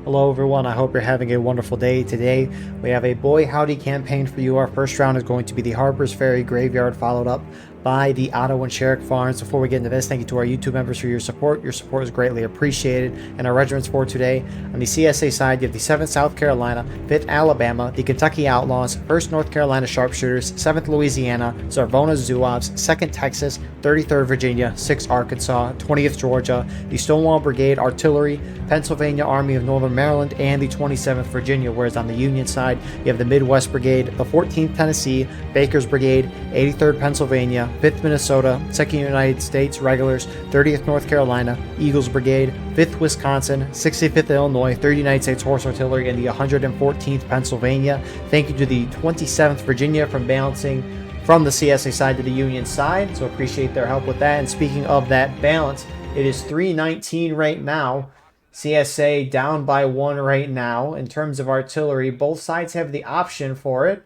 Hello everyone, I hope you're having a wonderful day. Today we have a Boy Howdy campaign for you. Our first round is going to be the Harpersferry Graveyard, followed up by the Otto and Sherrick Farms. Before we get into this, thank you to our YouTube members for your support. Your support is greatly appreciated. And our regiments for today, on the CSA side, you have the 7th South Carolina, 5th Alabama, the Kentucky Outlaws, 1st North Carolina Sharpshooters, 7th Louisiana, Zarvona Zouaves, 2nd Texas, 33rd Virginia, 6th Arkansas, 20th Georgia, the Stonewall Brigade Artillery, Pennsylvania Army of Northern Maryland, and the 27th Virginia, whereas on the Union side, you have the Midwest Brigade, the 14th Tennessee, Baker's Brigade, 83rd Pennsylvania, 5th Minnesota, 2nd United States Regulars, 30th North Carolina, Eagles Brigade, 5th Wisconsin, 65th Illinois, 3rd United States Horse Artillery, and the 114th Pennsylvania. Thank you to the 27th Virginia for balancing from the CSA side to the Union side, so appreciate their help with that. And speaking of that balance, it is 319 right now. CSA down by 1 right now. In terms of artillery, both sides have the option for it.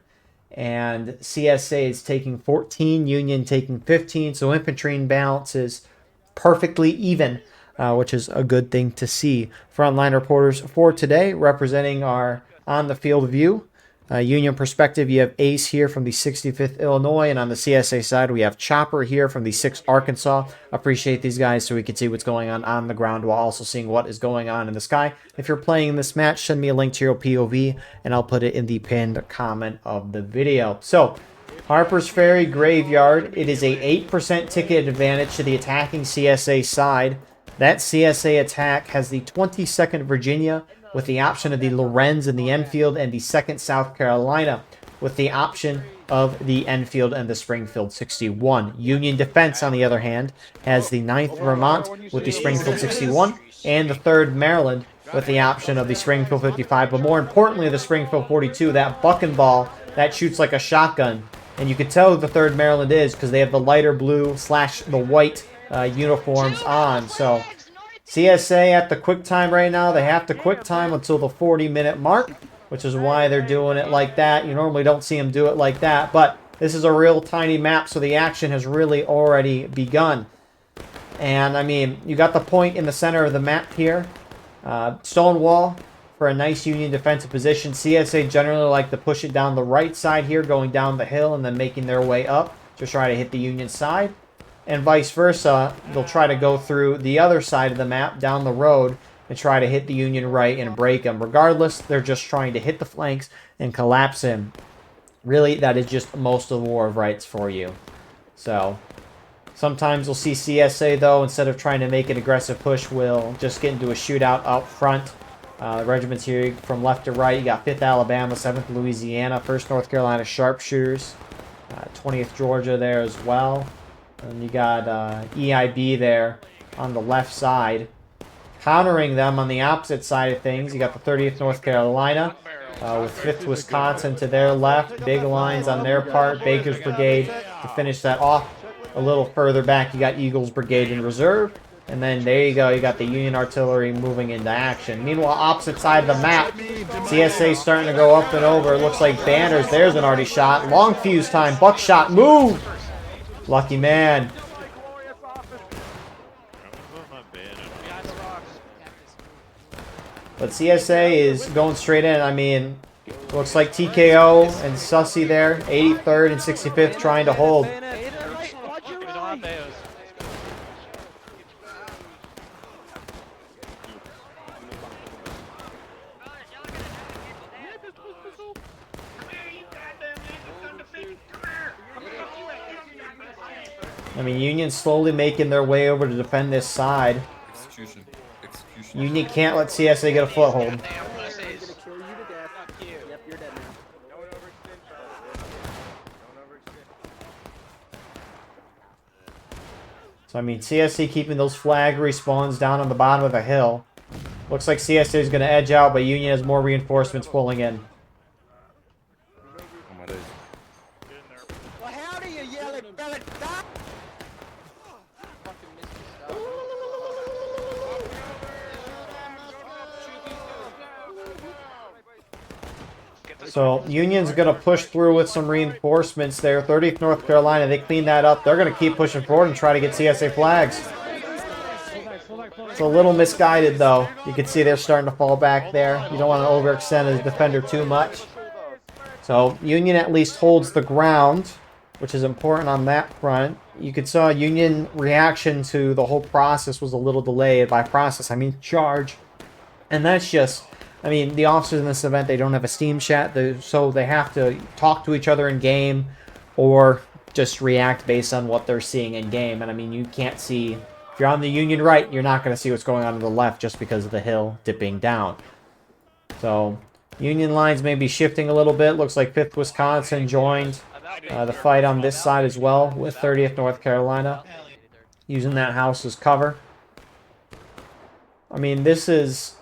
And CSA is taking 14, Union taking 15. So infantry and balance is perfectly even, which is a good thing to see. Frontline reporters for today representing our on-the-field view. Union perspective, you have Ace here from the 65th Illinois, and on the CSA side, we have Chopper here from the 6th Arkansas. Appreciate these guys so we can see what's going on the ground while also seeing what is going on in the sky. If you're playing in this match, send me a link to your POV, and I'll put it in the pinned comment of the video. So, Harpersferry Graveyard, it is a 8% ticket advantage to the attacking CSA side. That CSA attack has the 22nd Virginia, with the option of the Lorenz and the Enfield, and the 2nd South Carolina with the option of the Enfield and the Springfield 61. Union Defense, on the other hand, has the 9th Vermont with the Springfield 61 and the 3rd Maryland with the option of the Springfield 55, but more importantly the Springfield 42, that buck and ball that shoots like a shotgun. And you can tell who the 3rd Maryland is because they have the lighter blue / the white uniforms on. So CSA at the quick time right now. They have to quick time until the 40-minute mark, which is why they're doing it like that. You normally don't see them do it like that, but this is a real tiny map, so the action has really already begun. And, I mean, you got the point in the center of the map here. Stonewall for a nice Union defensive position. CSA generally like to push it down the right side here, going down the hill and then making their way up to try to hit the Union side. And vice versa, they'll try to go through the other side of the map, down the road, and try to hit the Union right and break them. Regardless, they're just trying to hit the flanks and collapse him. Really, that is just most of the War of Rights for you. So, sometimes we'll see CSA, though, instead of trying to make an aggressive push, will just get into a shootout up front. Regiments here from left to right. You got 5th Alabama, 7th Louisiana, 1st North Carolina Sharpshooters, 20th Georgia there as well. And you got EIB there on the left side. Countering them on the opposite side of things, you got the 30th North Carolina with 5th Wisconsin to their left. Big lines on their part. Baker's Brigade to finish that off. A little further back, you got Eagles Brigade in reserve. And then there you go, you got the Union Artillery moving into action. Meanwhile, opposite side of the map, CSA starting to go up and over. It looks like Banners, there's an already shot. Long fuse time, buckshot, move! Lucky man. But CSA is going straight in. I mean, looks like TKO and Sussy there. 83rd and 65th trying to hold. I mean, Union's slowly making their way over to defend this side. Execution. Union can't let CSA get a foothold. So, I mean, CSA keeping those flag respawns down on the bottom of the hill. Looks like CSA is going to edge out, but Union has more reinforcements pulling in. Oh my days. Well, how do you yell at Bellet? So Union's going to push through with some reinforcements there. 30th North Carolina, they clean that up. They're going to keep pushing forward and try to get CSA flags. It's a little misguided, though. You can see they're starting to fall back there. You don't want to overextend as a defender too much. So Union at least holds the ground, which is important on that front. You could saw Union reaction to the whole process was a little delayed. By process, I mean charge. And that's just, I mean, the officers in this event, they don't have a Steam chat, so they have to talk to each other in game or just react based on what they're seeing in game. And I mean, you can't see, if you're on the Union right, you're not going to see what's going on to the left just because of the hill dipping down. So Union lines may be shifting a little bit. Looks like 5th Wisconsin joined the fight on this side as well with 30th North Carolina, using that house as cover. I mean, this has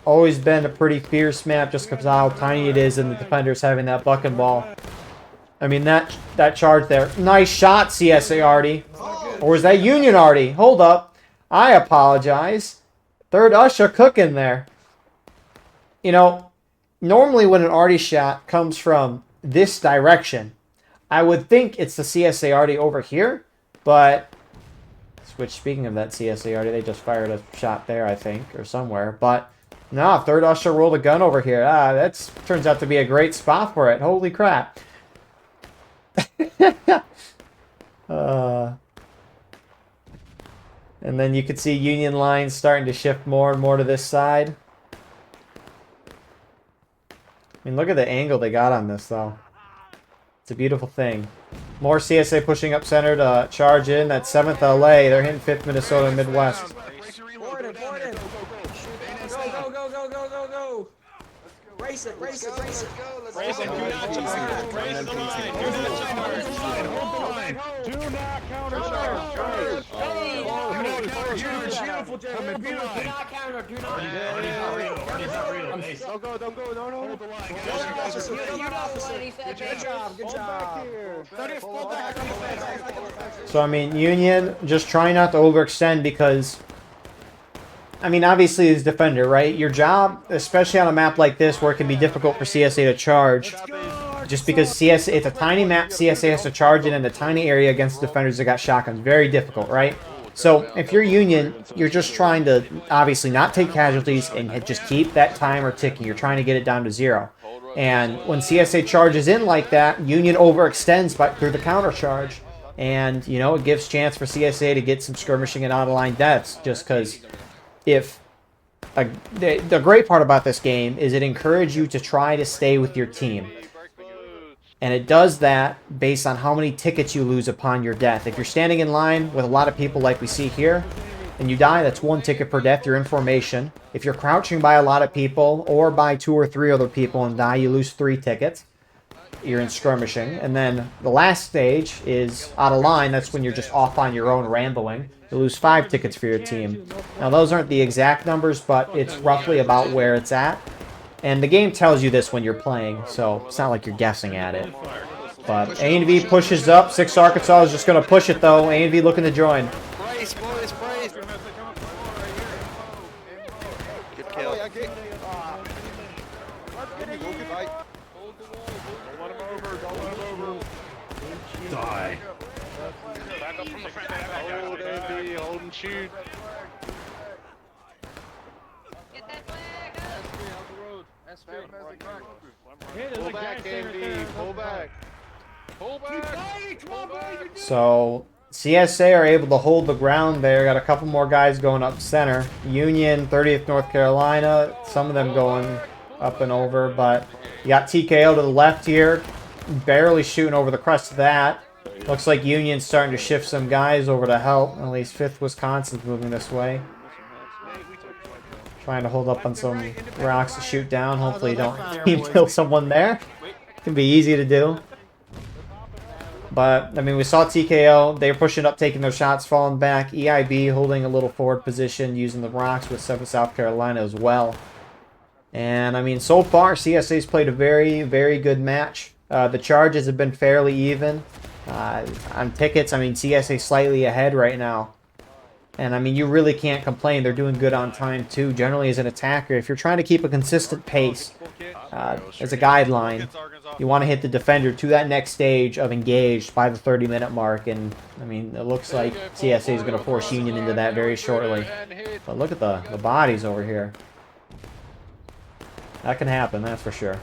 always been a pretty fierce map just because of how tiny it is and the defenders having that bucking ball. I mean, that charge there. Nice shot, CSA Artie. Or was that Union Artie? Hold up. I apologize. Third Usher cooking there. You know, normally when an Artie shot comes from this direction, I would think it's the CSA Artie over here, but which, speaking of that CSA Artie, they just fired a shot there, I think, or somewhere. But no, third Usher rolled a gun over here. That turns out to be a great spot for it. Holy crap. And then you could see Union lines starting to shift more and more to this side. I mean, look at the angle they got on this, though. It's a beautiful thing. More CSA pushing up center to charge in. That's 7th LA. They're hitting 5th Minnesota and Midwest. Go. Race it. Race it, do not charge. Race the line. Do not charge. Hold the line. Do not counter charge. Beautiful, gentlemen. Do not counter. Do not. Don't go. No. Hold the line. Good job. So, I mean, Union just trying not to overextend because, I mean, obviously as defender, right? Your job, especially on a map like this where it can be difficult for CSA to charge, just because CSA, it's a tiny map, CSA has to charge it in a tiny area against defenders that got shotguns. Very difficult, right? So if you're Union, you're just trying to obviously not take casualties and just keep that timer ticking. You're trying to get it down to 0. And when CSA charges in like that, Union overextends through the counter charge. And, you know, it gives chance for CSA to get some skirmishing and out-of-line deaths just because if the great part about this game is it encourages you to try to stay with your team. And it does that based on how many tickets you lose upon your death. If you're standing in line with a lot of people like we see here, and you die, that's 1 ticket per death. You're in formation. If you're crouching by a lot of people or by 2 or 3 other people and die, you lose 3 tickets. You're in skirmishing. And then the last stage is out of line. That's when you're just off on your own rambling. You lose 5 tickets for your team. Now, those aren't the exact numbers, but it's roughly about where it's at. And the game tells you this when you're playing, so it's not like you're guessing at it. But A&V pushes up. 6 Arkansas is just going to push it, though. A&V looking to join. Brace, boys, brace. Good kill. Die. Back up from the front. Hold AV, hold and shoot. Get that flag up! Pull back, AV, pull back. Pull back. So CSA are able to hold the ground there. Got a couple more guys going up center. Union, 30th North Carolina. Some of them going up and over, but you got TKO to the left here. Barely shooting over the crest of that. Looks like Union's starting to shift some guys over to help. At least 5th Wisconsin's moving this way. Trying to hold up on some rocks to shoot down. Hopefully you don't team kill someone there. Can be easy to do. But, I mean, we saw TKO. They were pushing up, taking their shots, falling back. EIB holding a little forward position, using the rocks with 7th South Carolina as well. And, I mean, so far, CSA's played a very, very good match. The charges have been fairly even. On tickets, I mean, CSA slightly ahead right now. And, I mean, you really can't complain. They're doing good on time, too. Generally, as an attacker, if you're trying to keep a consistent pace as a guideline, you want to hit the defender to that next stage of engaged by the 30-minute mark. And, I mean, it looks like CSA is going to force Union into that very shortly. But look at the bodies over here. That can happen, that's for sure.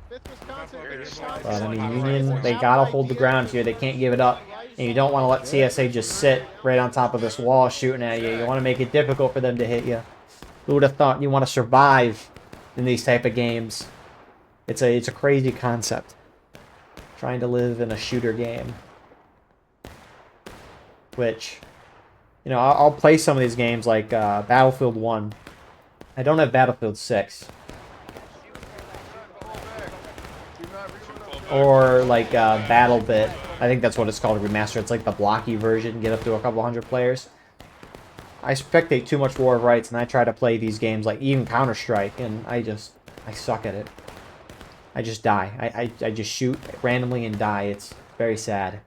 But, I mean, Union, they got to hold the ground here. They can't give it up. And you don't want to let CSA just sit right on top of this wall shooting at you. You want to make it difficult for them to hit you. Who would have thought you want to survive in these type of games? It's a crazy concept. Trying to live in a shooter game. Which, you know, I'll play some of these games like Battlefield 1. I don't have Battlefield 6. Or like BattleBit. I think that's what it's called, remastered. It's like the blocky version, get up to a couple hundred players. I spectate too much War of Rights, and I try to play these games like even Counter-Strike, and I suck at it. I just die. I just shoot randomly and die. It's very sad.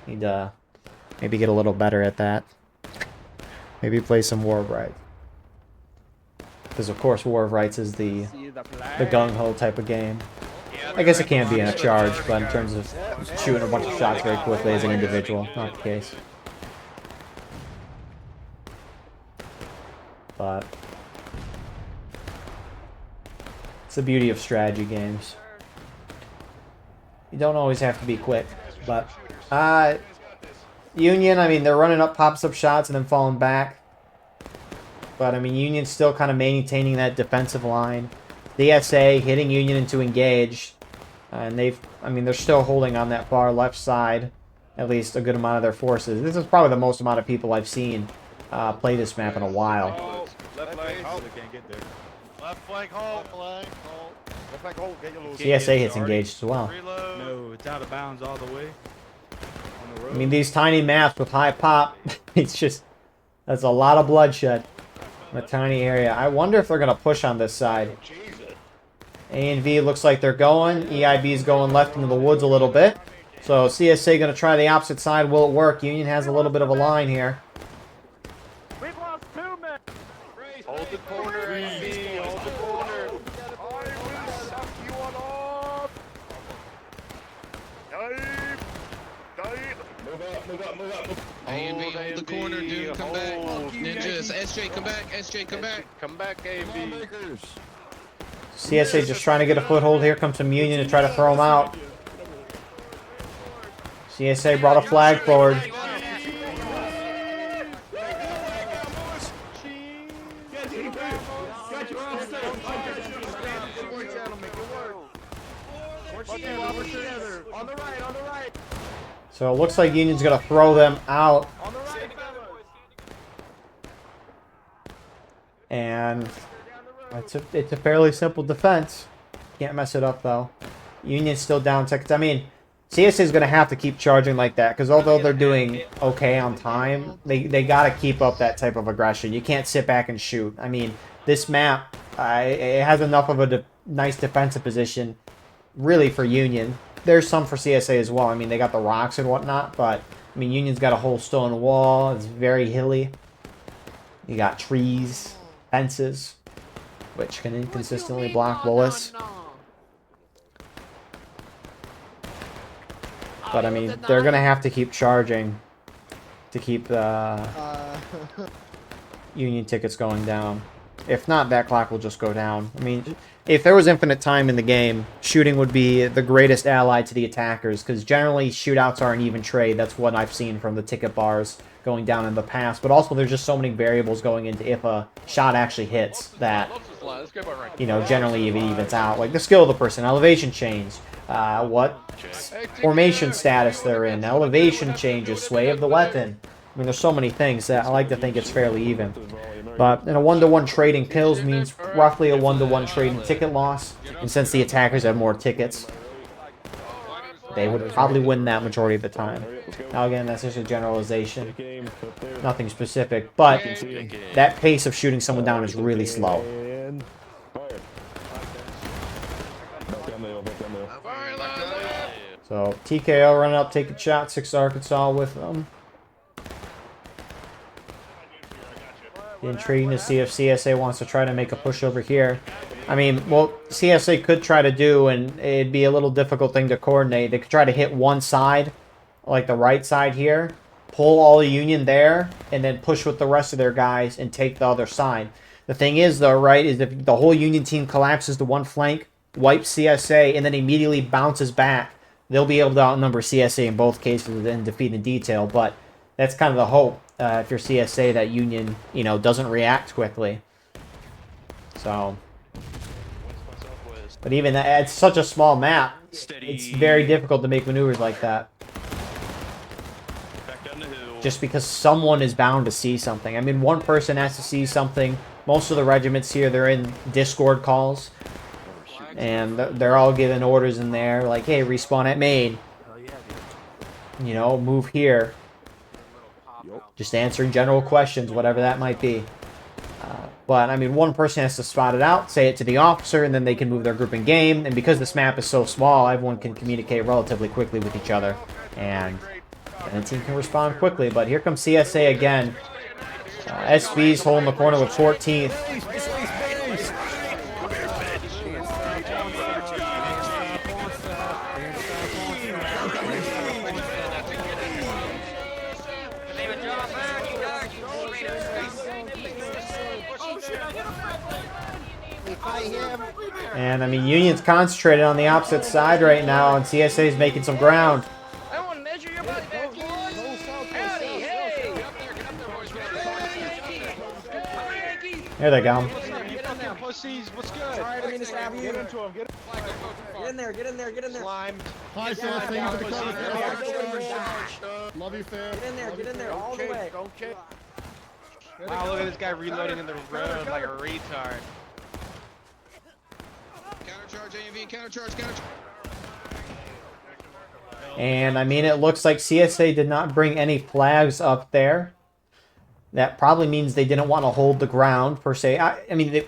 Need to maybe get a little better at that. Maybe play some War of Rights. Because of course War of Rights is the gung-ho type of game. I guess it can be in a charge, but in terms of shooting a bunch of shots very quickly as an individual, not the case. But it's the beauty of strategy games. You don't always have to be quick, but Union, I mean, they're running up pops-up shots and then falling back. But I mean, Union's still kind of maintaining that defensive line. DSA hitting Union into engage. And they're still holding on that far left side, at least a good amount of their forces. This is probably the most amount of people I've seen play this map in a while. Left flank hold. They can't get there. Left flank hold. Left flank hold. Get your little CSA hits engaged as well. No, it's out of bounds all the way. I mean, these tiny maps with high pop, it's just, that's a lot of bloodshed in a tiny area. I wonder if they're going to push on this side. A and V looks like they're going. EIB is going left into the woods a little bit. So CSA going to try the opposite side. Will it work? Union has a little bit of a line here. We've lost 2 men. Hold the corner, AV. Hold the corner. I will suck you all off. Move up. A&B, hold the corner, dude. Come back. Ninjas. SJ, come back. SJ, come back. Come back, AV. CSA just trying to get a foothold. Here comes some Union to try to throw them out. CSA brought a flag forward. So it looks like Union's going to throw them out. And it's a fairly simple defense. Can't mess it up, though. Union's still down seconds. I mean, CSA is going to have to keep charging like that, because although they're doing okay on time, they got to keep up that type of aggression. You can't sit back and shoot. I mean, this map, it has enough of a nice defensive position, really, for Union. There's some for CSA as well. I mean, they got the rocks and whatnot, but, I mean, Union's got a whole stone wall. It's very hilly. You got trees, fences, which can inconsistently block bullets. But, I mean, they're going to have to keep charging to keep the Union tickets going down. If not, that clock will just go down. I mean, if there was infinite time in the game, shooting would be the greatest ally to the attackers, because generally shootouts are an even trade. That's what I've seen from the ticket bars going down in the past. But also, there's just so many variables going into if a shot actually hits that, you know, generally it evens out. Like the skill of the person, elevation change, what formation status they're in, elevation changes, sway of the weapon. I mean, there's so many things that I like to think it's fairly even. But in a 1-to-1 trading, kills means roughly a 1-to-1 trade in ticket loss. And since the attackers have more tickets, they would probably win that majority of the time. Now again, that's just a generalization. Nothing specific. But that pace of shooting someone down is really slow. So TKO running up, taking shots, 6 Arkansas with them. Be intriguing to see if CSA wants to try to make a push over here. I mean, well, CSA could try to do, and it'd be a little difficult thing to coordinate. They could try to hit one side, like the right side here, pull all the Union there, and then push with the rest of their guys and take the other side. The thing is, though, right, is if the whole Union team collapses to one flank, wipes CSA, and then immediately bounces back, they'll be able to outnumber CSA in both cases and defeat in detail. But that's kind of the hope, if you're CSA, that Union, you know, doesn't react quickly. So, but even that, it's such a small map, it's very difficult to make maneuvers like that. Just because someone is bound to see something. I mean, one person has to see something. Most of the regiments here, they're in Discord calls. And they're all giving orders in there, like, hey, respawn at main. You know, move here. Just answering general questions, whatever that might be. But, I mean, one person has to spot it out, say it to the officer, and then they can move their group in game. And because this map is so small, everyone can communicate relatively quickly with each other. And the team can respond quickly. But here comes CSA again. SV's holding the corner with 14th. And, I mean, Union's concentrated on the opposite side right now, and CSA's making some ground. I want to measure your body back, boys. Howdy, hey. There they go. Pussies, what's good? Sorry, I didn't mean to stab you. Get into him, get Get in there, get in there, get in there. Slime. Hi, Phil. Thank you for the comment. Love you, Phil. Get in there, all the way. Wow, look at this guy reloading in the road like a retard. Countercharge, AMV, countercharge. And, I mean, it looks like CSA did not bring any flags up there. That probably means they didn't want to hold the ground, per se. I mean,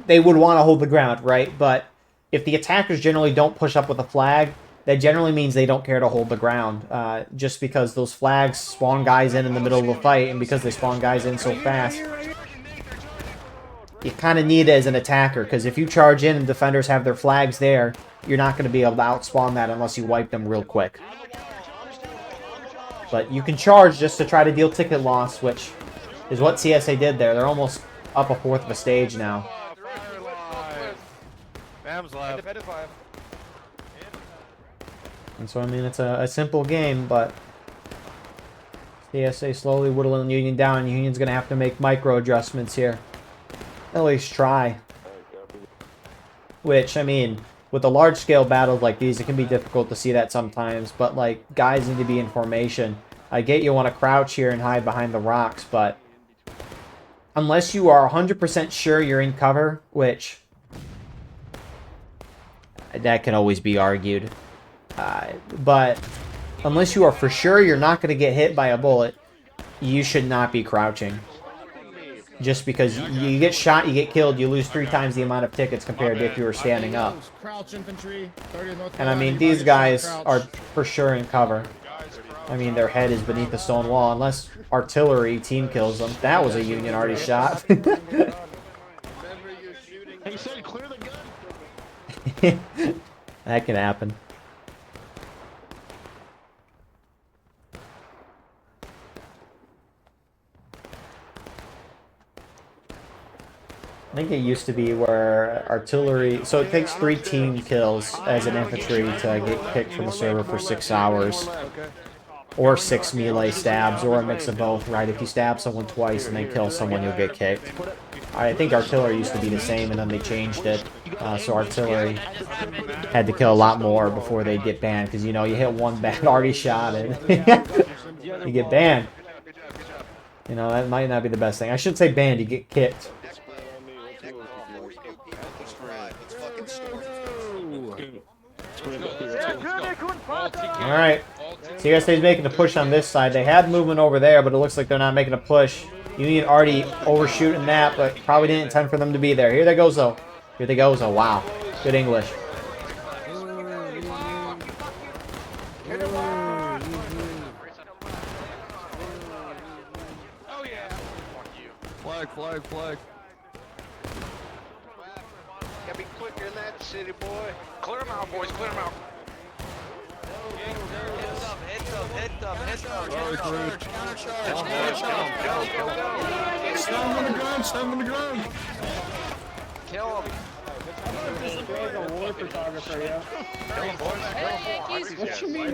they would want to hold the ground, right? But if the attackers generally don't push up with a flag, that generally means they don't care to hold the ground. Just because those flags spawn guys in the middle of a fight, and because they spawn guys in so fast, you kind of need it as an attacker, because if you charge in and defenders have their flags there, you're not going to be able to outspawn that unless you wipe them real quick. But you can charge just to try to deal ticket loss, which is what CSA did there. They're almost up a fourth of a stage now. Bam's live. And so, I mean, it's a simple game, but CSA slowly whittling Union down. Union's going to have to make micro adjustments here. At least try. Which, I mean, with the large-scale battles like these, it can be difficult to see that sometimes. But, like, guys need to be in formation. I get you want to crouch here and hide behind the rocks, but unless you are 100% sure you're in cover, which that can always be argued. But unless you are for sure you're not going to get hit by a bullet, you should not be crouching. Just because you get shot, you get killed, you lose 3 times the amount of tickets compared to if you were standing up. And I mean, these guys are for sure in cover. I mean, their head is beneath the stone wall, unless artillery team kills them. That was a Union already shot. He said clear the gun. That can happen. I think it used to be where artillery... So it takes 3 team kills as an infantry to get kicked from the server for 6 hours. Or 6 melee stabs, or a mix of both, right? If you stab someone twice and then kill someone, you'll get kicked. I think artillery used to be the same, and then they changed it. So artillery had to kill a lot more before they'd get banned. Because, you know, you hit one bad already shot, and you get banned. You know, that might not be the best thing. I shouldn't say banned, you get kicked. Alright. CSA's making a push on this side. They had movement over there, but it looks like they're not making a push. Union already overshooting that, but probably didn't intend for them to be there. Here they go, though. Here they go, though. Wow. Good English. flag. Gotta be quicker than that, city boy. Clear them out, boys. Clear them out. Heads up. Stand on the ground. Kill them. What you mean?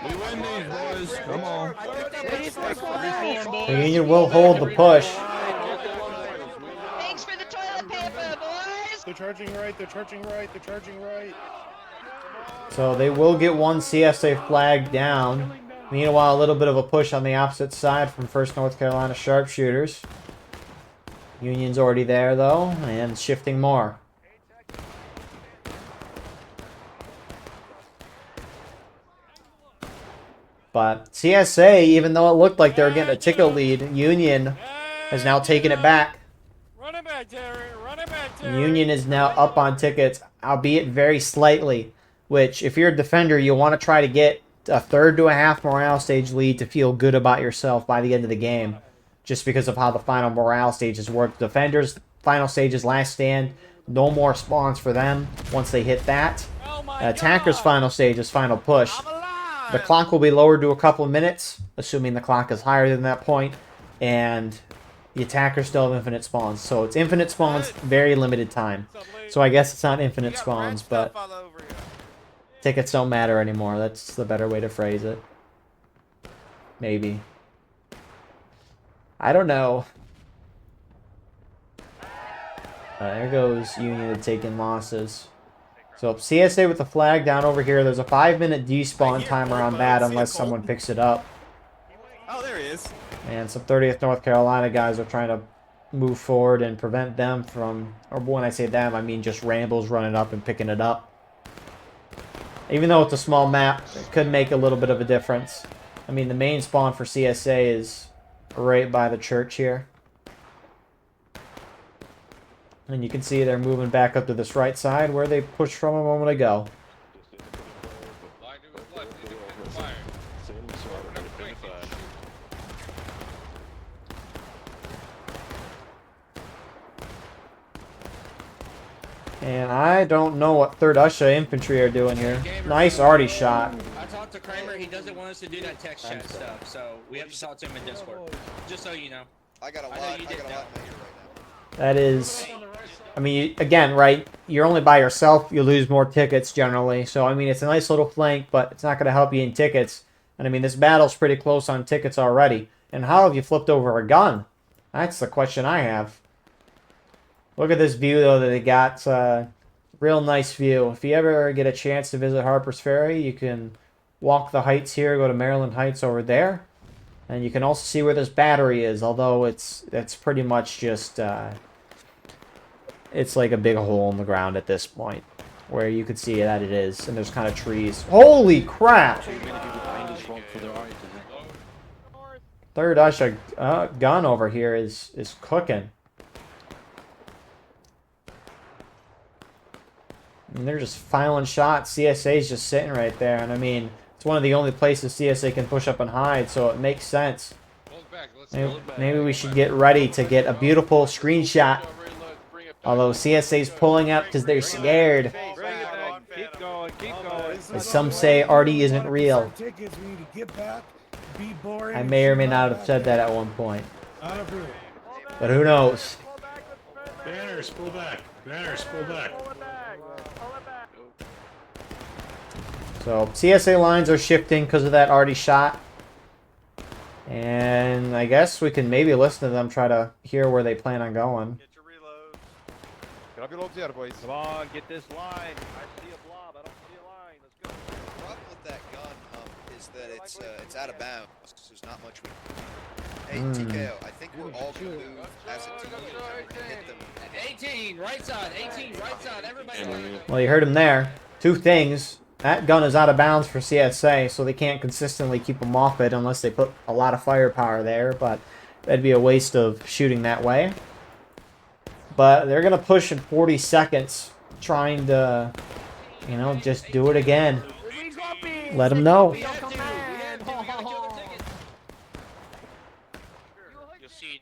We win these, boys. Come on. The Union will hold the push. Thanks for the toilet paper, boys! They're charging right. So they will get one CSA flag down. Meanwhile, a little bit of a push on the opposite side from 1st North Carolina Sharpshooters. Union's already there, though, and shifting more. But CSA, even though it looked like they were getting a ticket lead, Union has now taken it back. Run it back, Terry. Run it back, Terry. Union is now up on tickets, albeit very slightly, which if you're a defender, you want to try to get a third to a half morale stage lead to feel good about yourself by the end of the game, just because of how the final morale stages work. Defenders, final stage is last stand, no more spawns for them once they hit that. Attackers' final stage is final push. The clock will be lowered to a couple of minutes, assuming the clock is higher than that point, and the attackers still have infinite spawns. So it's infinite spawns, very limited time. So I guess it's not infinite spawns, but tickets don't matter anymore. That's the better way to phrase it. Maybe. I don't know. There goes Union taking losses. So CSA with the flag down over here. There's a 5-minute despawn timer on that unless someone picks it up. Oh, there he is. And some 30th North Carolina guys are trying to move forward and prevent them from, or when I say them, I mean just Rambles running up and picking it up. Even though it's a small map, it could make a little bit of a difference. I mean, the main spawn for CSA is right by the church here. And you can see they're moving back up to this right side where they pushed from a moment ago. And I don't know what 3rd Usher infantry are doing here. Nice arty shot. I talked to Kramer. He doesn't want us to do that text chat stuff, so we have to talk to him in Discord. Just so you know. I got a lot in my ear right now. That is, I mean, again, right, you're only by yourself, you lose more tickets generally. So, I mean, it's a nice little flank, but it's not going to help you in tickets. And, I mean, this battle's pretty close on tickets already. And how have you flipped over a gun? That's the question I have. Look at this view, though, that they got. Real nice view. If you ever get a chance to visit Harper's Ferry, you can walk the heights here, go to Maryland Heights over there. And you can also see where this battery is, although it's pretty much just, it's like a big hole in the ground at this point, where you can see that it is, and there's kind of trees. Holy crap! 3rd Usher gun over here is cooking. And they're just filing shots. CSA's just sitting right there, and I mean, it's one of the only places CSA can push up and hide, so it makes sense. Maybe we should get ready to get a beautiful screenshot. Although CSA's pulling up because they're scared. As some say, Artie isn't real. I may or may not have said that at one point. But who knows? Banners, pull back. Banners, pull back. So CSA lines are shifting because of that Artie shot. And I guess we can maybe listen to them try to hear where they plan on going. Get your reload. Get up your loads here, boys. Come on, get this line. I see a blob. I don't see a line. Let's go. The problem with that gun is that it's out of bounds. There's not much we can do. Hey, TKO, I think we're all going to move as a team and hit them. 18, right side. 18, right side. Everybody. Well, you heard him there. Two things. That gun is out of bounds for CSA, so they can't consistently keep them off it unless they put a lot of firepower there, but that'd be a waste of shooting that way. But they're going to push in 40 seconds, trying to, you know, just do it again. Let them know. You'll see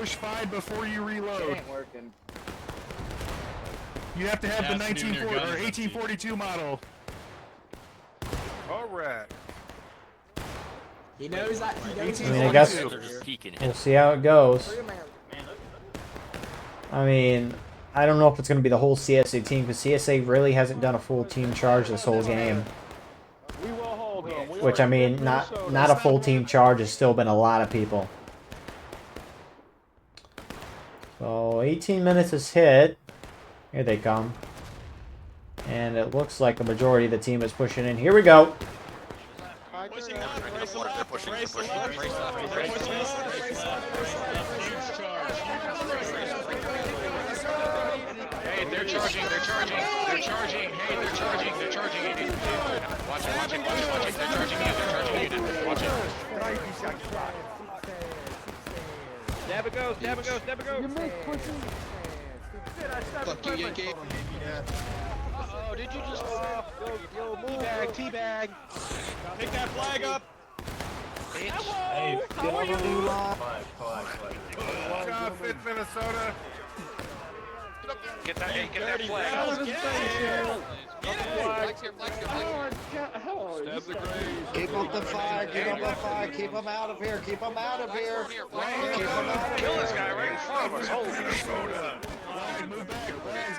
Push 5 before you reload. Ain't working. You have to have the 1842 model. All right. He knows that. He knows I mean, I guess we'll see how it goes. I mean, I don't know if it's going to be the whole CSA team, because CSA really hasn't done a full team charge this whole game. Which, I mean, not a full team charge has still been a lot of people. So 18 minutes is hit. Here they come. And it looks like the majority of the team is pushing in. Here we go. Hey, they're charging. Hey, they're charging. Watch it. They're charging you. Watch it. Stab it goes. Fuck you, Yankee. Oh, did you just... Teabag. Pick that flag up. Hey, how are you? Good job, Fifth Minnesota. Get that flag. Keep up the fire. Keep them out of here. Kill this guy right in front of us. Holy Minnesota.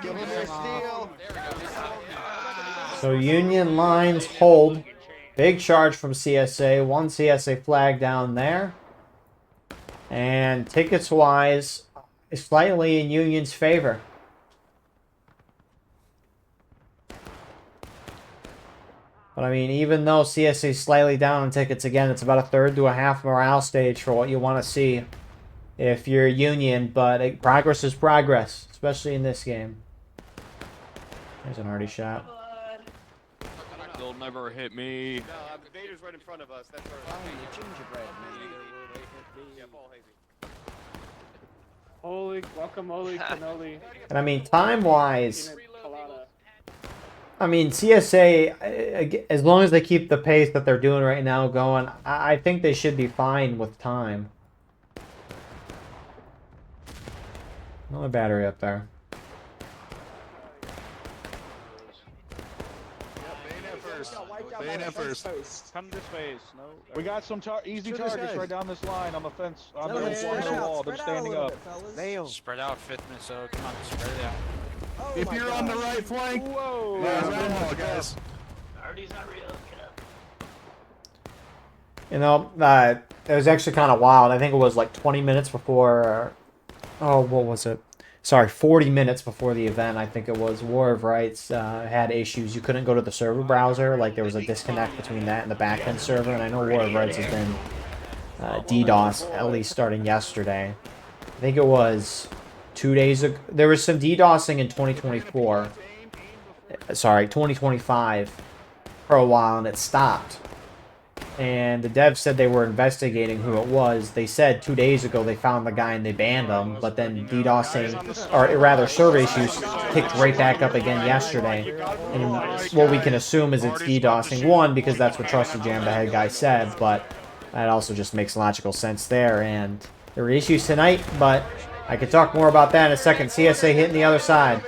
Give them their steel. So Union lines hold. Big charge from CSA. One CSA flag down there. And tickets-wise, slightly in Union's favor. But I mean, even though CSA is slightly down on tickets, again, it's about a third to a half morale stage for what you want to see if you're Union. But progress is progress, especially in this game. There's an arty shot. They'll never hit me. No, Vader's right in front of us. That's our Gingerbread man. Yeah, Paul Hazy. Holy guacamole, cannoli. And I mean, time-wise, I mean, CSA, as long as they keep the pace that they're doing right now going, I think they should be fine with time. Another battery up there. Bayonet first. Come this way, Snow. We got some easy targets right down this line on the fence. On the wall. They're standing up. Nail. Spread out, 5th Minnesota. Come on, spread it out. If you're on the right flank. Whoa. Guys. Arty's not real. Get up. You know, it was actually kind of wild. I think it was like 20 minutes before... Oh, what was it? Sorry, 40 minutes before the event, I think it was. War of Rights had issues. You couldn't go to the server browser. Like, there was a disconnect between that and the backend server. And I know War of Rights has been DDoS, at least starting yesterday. I think it was 2 days ago. There was some DDoSing in 2024. Sorry, 2025 for a while, and it stopped. And the devs said they were investigating who it was. They said 2 days ago they found the guy and they banned him, but then DDoSing, or rather server issues, picked right back up again yesterday. And what we can assume is it's DDoSing. One, because that's what Trusted Jam, the head guy, said, but that also just makes logical sense there. And there were issues tonight, but I could talk more about that in a second. CSA hitting the other side.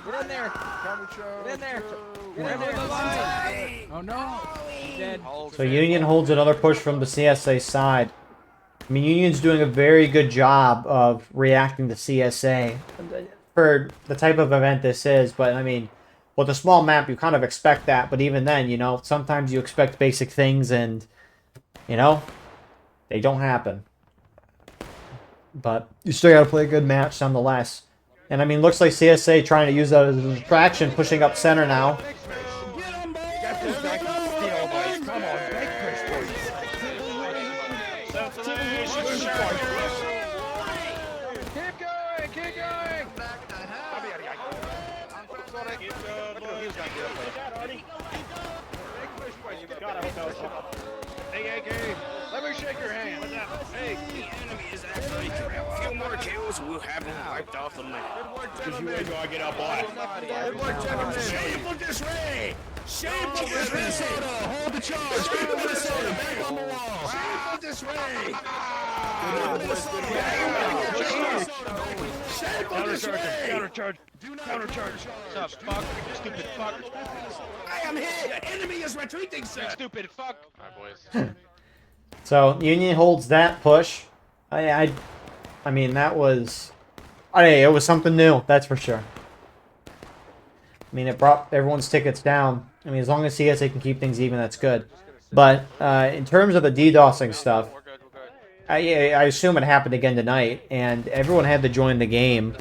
Get in there! Get in there! Get in there! Oh no! He's dead. So Union holds another push from the CSA side. I mean, Union's doing a very good job of reacting to CSA for the type of event this is. But I mean, with a small map, you kind of expect that. But even then, you know, sometimes you expect basic things and, you know, they don't happen. But you still got to play a good match nonetheless. And I mean, looks like CSA trying to use that as a distraction, pushing up center now. Hey, let me shake your hand. What's up? Hey. The enemy is actually a few more kills. We'll have them wiped off the map. Because you ain't gonna get up on it. Good work, gentlemen. Shameful disarray! Shameful disarray! Hold the charge! Keep Minnesota back on the wall! Shameful disarray! Shameful disarray! Countercharge! Countercharge! What's up, fuck? Stupid fuck! I am here! The enemy is retreating, sir! Stupid fuck! Alright, boys. So Union holds that push. I mean that was, it was something new, that's for sure. I mean, it brought everyone's tickets down. I mean, as long as CSA can keep things even, that's good. But in terms of the DDoSing stuff, I assume it happened again tonight, and everyone had to join the game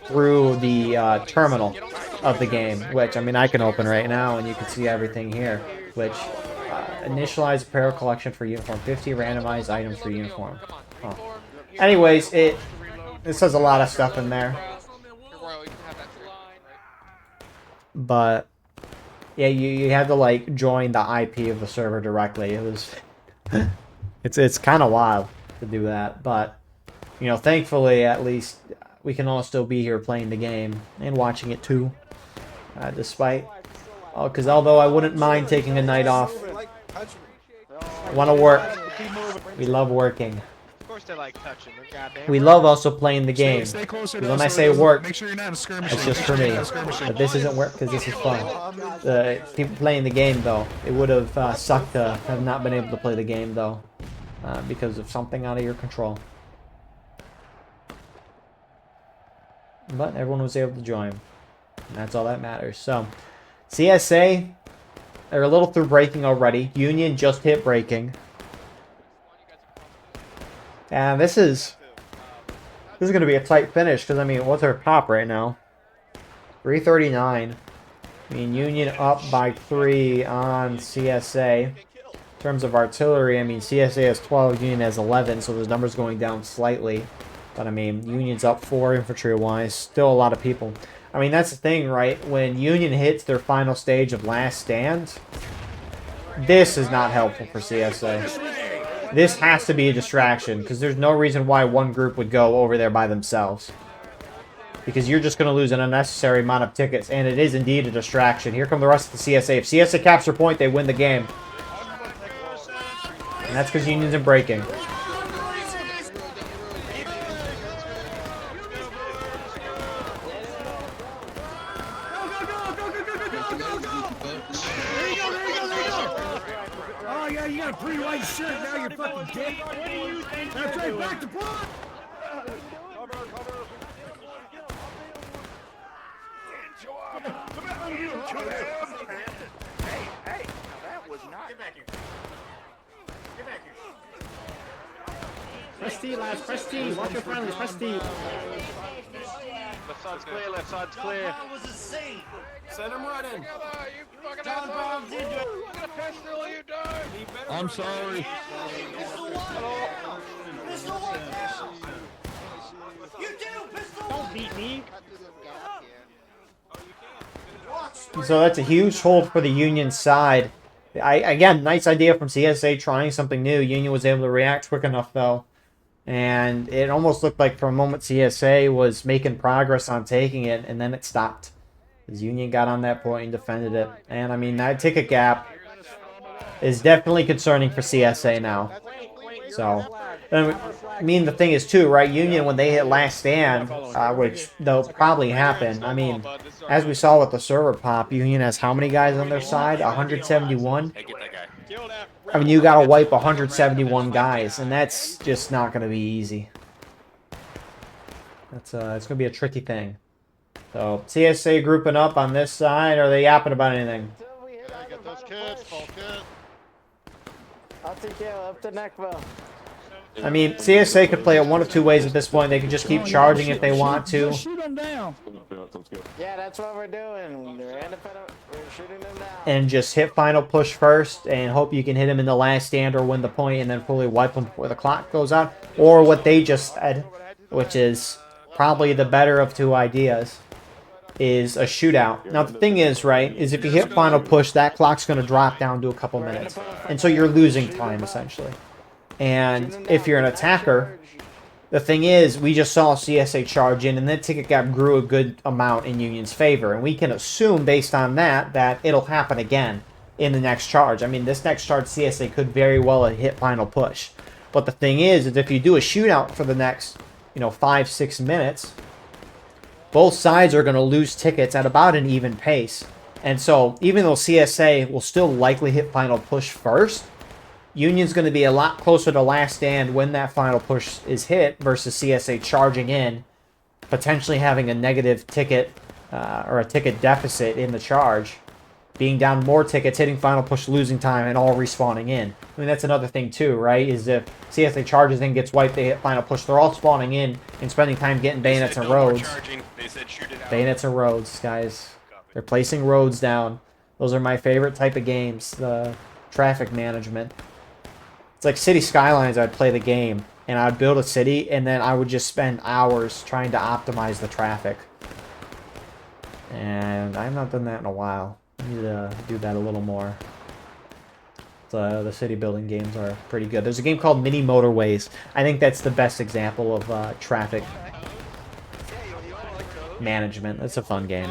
through the terminal of the game, which, I mean, I can open right now, and you can see everything here, which initialize apparel collection for uniform, 50 randomized items for uniform. Huh. Anyways, it says a lot of stuff in there. But yeah, you had to like join the IP of the server directly. It was it's kind of wild to do that, but you know, thankfully at least we can all still be here playing the game and watching it too, despite because although I wouldn't mind taking a night off, I want to work. We love working. They like touching. We love also playing the game. Stay closer When I say work, make sure you're not in a skirmish. it's just for me. But this isn't work because this is fun. People playing the game though, it would have sucked to have not been able to play the game though, because of something out of your control. But everyone was able to join. And that's all that matters. So, CSA, they're a little through breaking already. Union just hit breaking. And this is going to be a tight finish because, I mean, what's our top right now? 339. I mean, Union up by 3 on CSA. In terms of artillery, I mean, CSA has 12, Union has 11, so those numbers going down slightly. But, I mean, Union's up 4 infantry-wise. Still a lot of people. I mean, that's the thing, right? When Union hits their final stage of Last Stand, this is not helpful for CSA. This has to be a distraction, because there's no reason why one group would go over there by themselves. Because you're just going to lose an unnecessary amount of tickets, and it is indeed a distraction. Here come the rest of the CSA. If CSA capture point, they win the game. And that's because Union's in breaking. You got a pretty white shirt, now you're fucking dick. That's right, back to point. Hey, that was not. Get back here. Get back here. Press T, lads, press T. Watch your friendly, press T. Left side's clear, left side's clear. Send him running. I'm sorry. Don't beat me. So that's a huge hold for the Union side. Again, nice idea from CSA trying something new. Union was able to react quick enough, though. And it almost looked like for a moment CSA was making progress on taking it, and then it stopped. As Union got on that point and defended it. And, I mean, that ticket gap is definitely concerning for CSA now. So, I mean, the thing is, too, right? Union, when they hit Last Stand, which they'll probably happen, I mean, as we saw with the server pop, Union has how many guys on their side? 171? I mean, you gotta wipe 171 guys, and that's just not gonna be easy. It's gonna be a tricky thing. So, CSA grouping up on this side. Are they yapping about anything? Get those kids, full kid. I'll take you up to Neckville. I mean, CSA could play it one of two ways at this point. They could just keep charging if they want to. Shoot them down. Yeah, that's what we're doing. We're shooting them down. And just hit final push first and hope you can hit them in the Last Stand or win the point and then fully wipe them before the clock goes out. Or what they just said, which is probably the better of two ideas. is a shootout. Now the thing is, right, is if you hit final push, that clock's going to drop down to a couple minutes. And so you're losing time, essentially. And if you're an attacker, the thing is, we just saw CSA charge in, and that ticket gap grew a good amount in Union's favor. And we can assume, based on that, that it'll happen again in the next charge. I mean, this next charge, CSA could very well hit final push. But the thing is if you do a shootout for the next, 5-6 minutes, both sides are going to lose tickets at about an even pace. And so, even though CSA will still likely hit final push first, Union's going to be a lot closer to last stand when that final push is hit versus CSA charging in, potentially having a negative ticket or a ticket deficit in the charge, being down more tickets, hitting final push, losing time, and all respawning in. I mean, that's another thing too, right? Is if CSA charges in, gets wiped, they hit final push, they're all spawning in and spending time getting bayonets and roads. Bayonets and roads, guys. They're placing roads down. Those are my favorite type of games, the traffic management. It's like City Skylines. I'd play the game, and I'd build a city, and then I would just spend hours trying to optimize the traffic. And I've not done that in a while. I need to do that a little more. The city building games are pretty good. There's a game called Mini Motorways. I think that's the best example of traffic management. It's a fun game.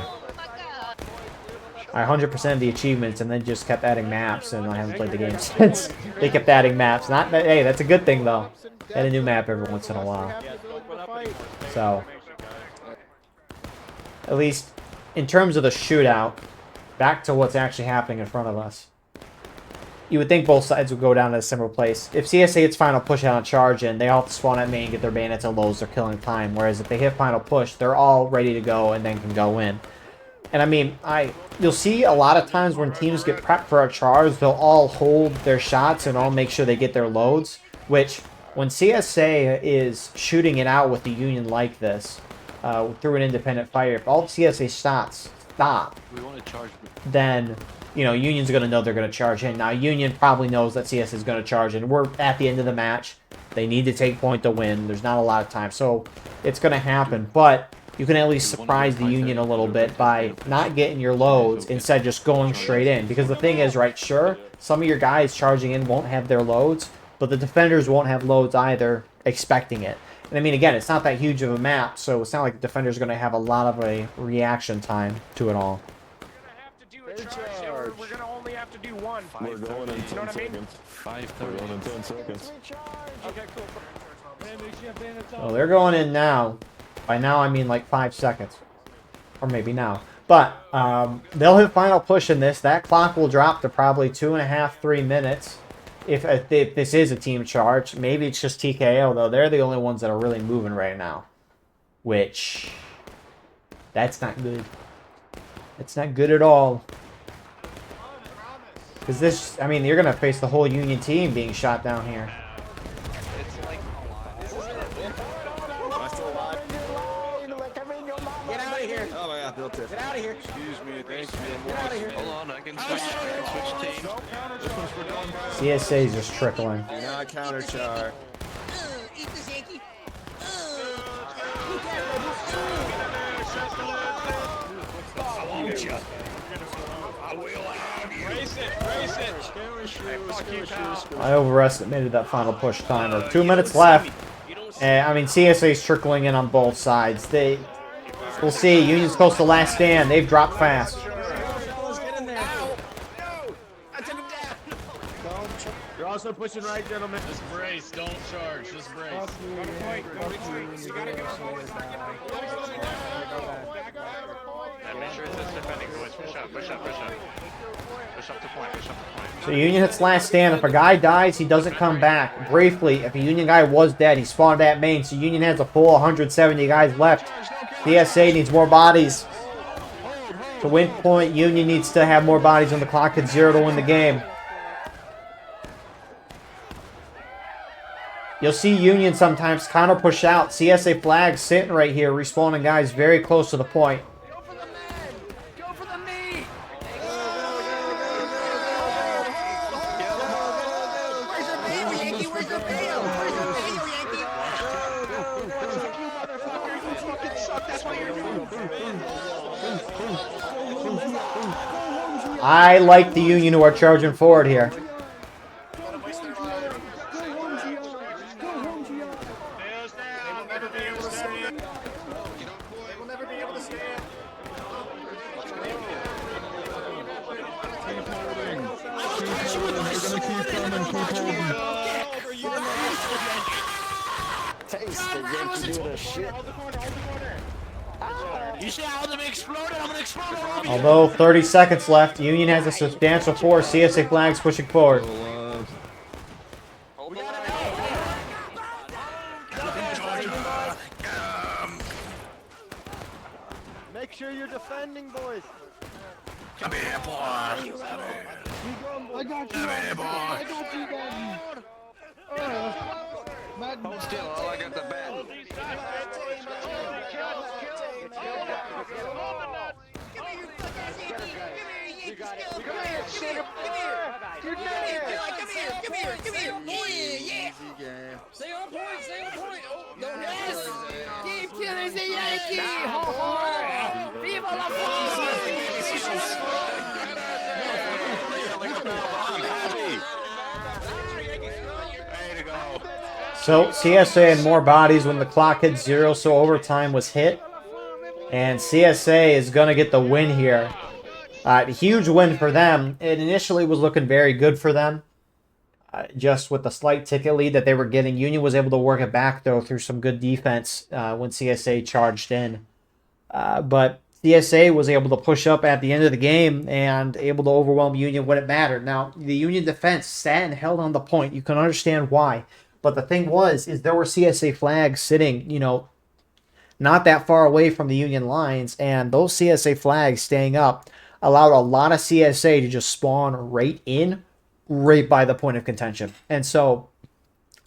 I 100%ed the achievements and then just kept adding maps, and I haven't played the game since. They kept adding maps. Not that, hey, that's a good thing though. Add a new map every once in a while. So, at least in terms of the shootout, back to what's actually happening in front of us. You would think both sides would go down to a similar place. If CSA hits final push out on charge in, they all have to spawn at main, get their bayonets and lows, they're killing time. Whereas if they hit final push, they're all ready to go and then can go in. And I mean, you'll see a lot of times when teams get prepped for a charge, they'll all hold their shots and all make sure they get their loads. Which, when CSA is shooting it out with the Union like this, through an independent fire, if all the CSA shots stop, then, Union's going to know they're going to charge in. Now, Union probably knows that CS is going to charge in. We're at the end of the match. They need to take point to win. There's not a lot of time. So, it's going to happen. But you can at least surprise the Union a little bit by not getting your loads, instead just going straight in. Because the thing is, right, sure, some of your guys charging in won't have their loads, but the defenders won't have loads either, expecting it. And I mean, again, it's not that huge of a map, so it's not like the defender's going to have a lot of a reaction time to it all. We're going to only have to do one. We're going in 10 seconds. 5:30. We're going in 10 seconds. Okay, cool. So they're going in now. By now, I mean like 5 seconds. Or maybe now. But they'll hit final push in this. That clock will drop to probably 2.5, 3 minutes. If this is a team charge. Maybe it's just TKO, though. They're the only ones that are really moving right now. Which, that's not good. It's not good at all. Because this, I mean, you're going to face the whole Union team being shot down here. Get out of here. Excuse me, thank you. Get out of here. Hold on, I can switch teams. CSA is just trickling. Do not counter char. Eat this, Yankee. I overestimated that final push timer. 2 minutes left. And I mean, CSA is trickling in on both sides. We'll see. Union's close to last stand. They've dropped fast. You're also pushing right, gentlemen. Just brace, don't charge. Just brace. Make sure it's defending, boys. Push up, push up, push up. Push up to point, push up to point. So Union hits last stand. If a guy dies, he doesn't come back. Briefly, if a Union guy was dead, he spawned at main. So Union has a full 170 guys left. CSA needs more bodies. To win point, Union needs to have more bodies on the clock at 0 to win the game. You'll see Union sometimes counter push out. CSA flags sitting right here, respawning guys very close to the point. Go for the man. Go for the meat. Where's your bail, Yankee? Where's your bail? Where's your bail, Yankee? You motherfucker. You fucking suck. That's why you're I like the Union who are charging forward here. You see how them exploded? I'm gonna explode all over you. Although 30 seconds left, Union has a substantial force. CSA flags pushing forward. Make sure you're defending, boys. Come here, boy. I got you. I got you, Madden. Hold still, all I got the bat. Stay on point, stay on point. Oh, no, Yes! Keep killing the Yankee! Ho ho! Viva la So CSA had more bodies when the clock hit 0, so overtime was hit. And CSA is going to get the win here. Huge win for them. It initially was looking very good for them. Just with the slight ticket lead that they were getting. Union was able to work it back, though, through some good defense when CSA charged in. But CSA was able to push up at the end of the game and able to overwhelm Union when it mattered. Now, the Union defense sat and held on the point. You can understand why. But the thing is there were CSA flags sitting, not that far away from the Union lines. And those CSA flags staying up allowed a lot of CSA to just spawn right by the point of contention. And so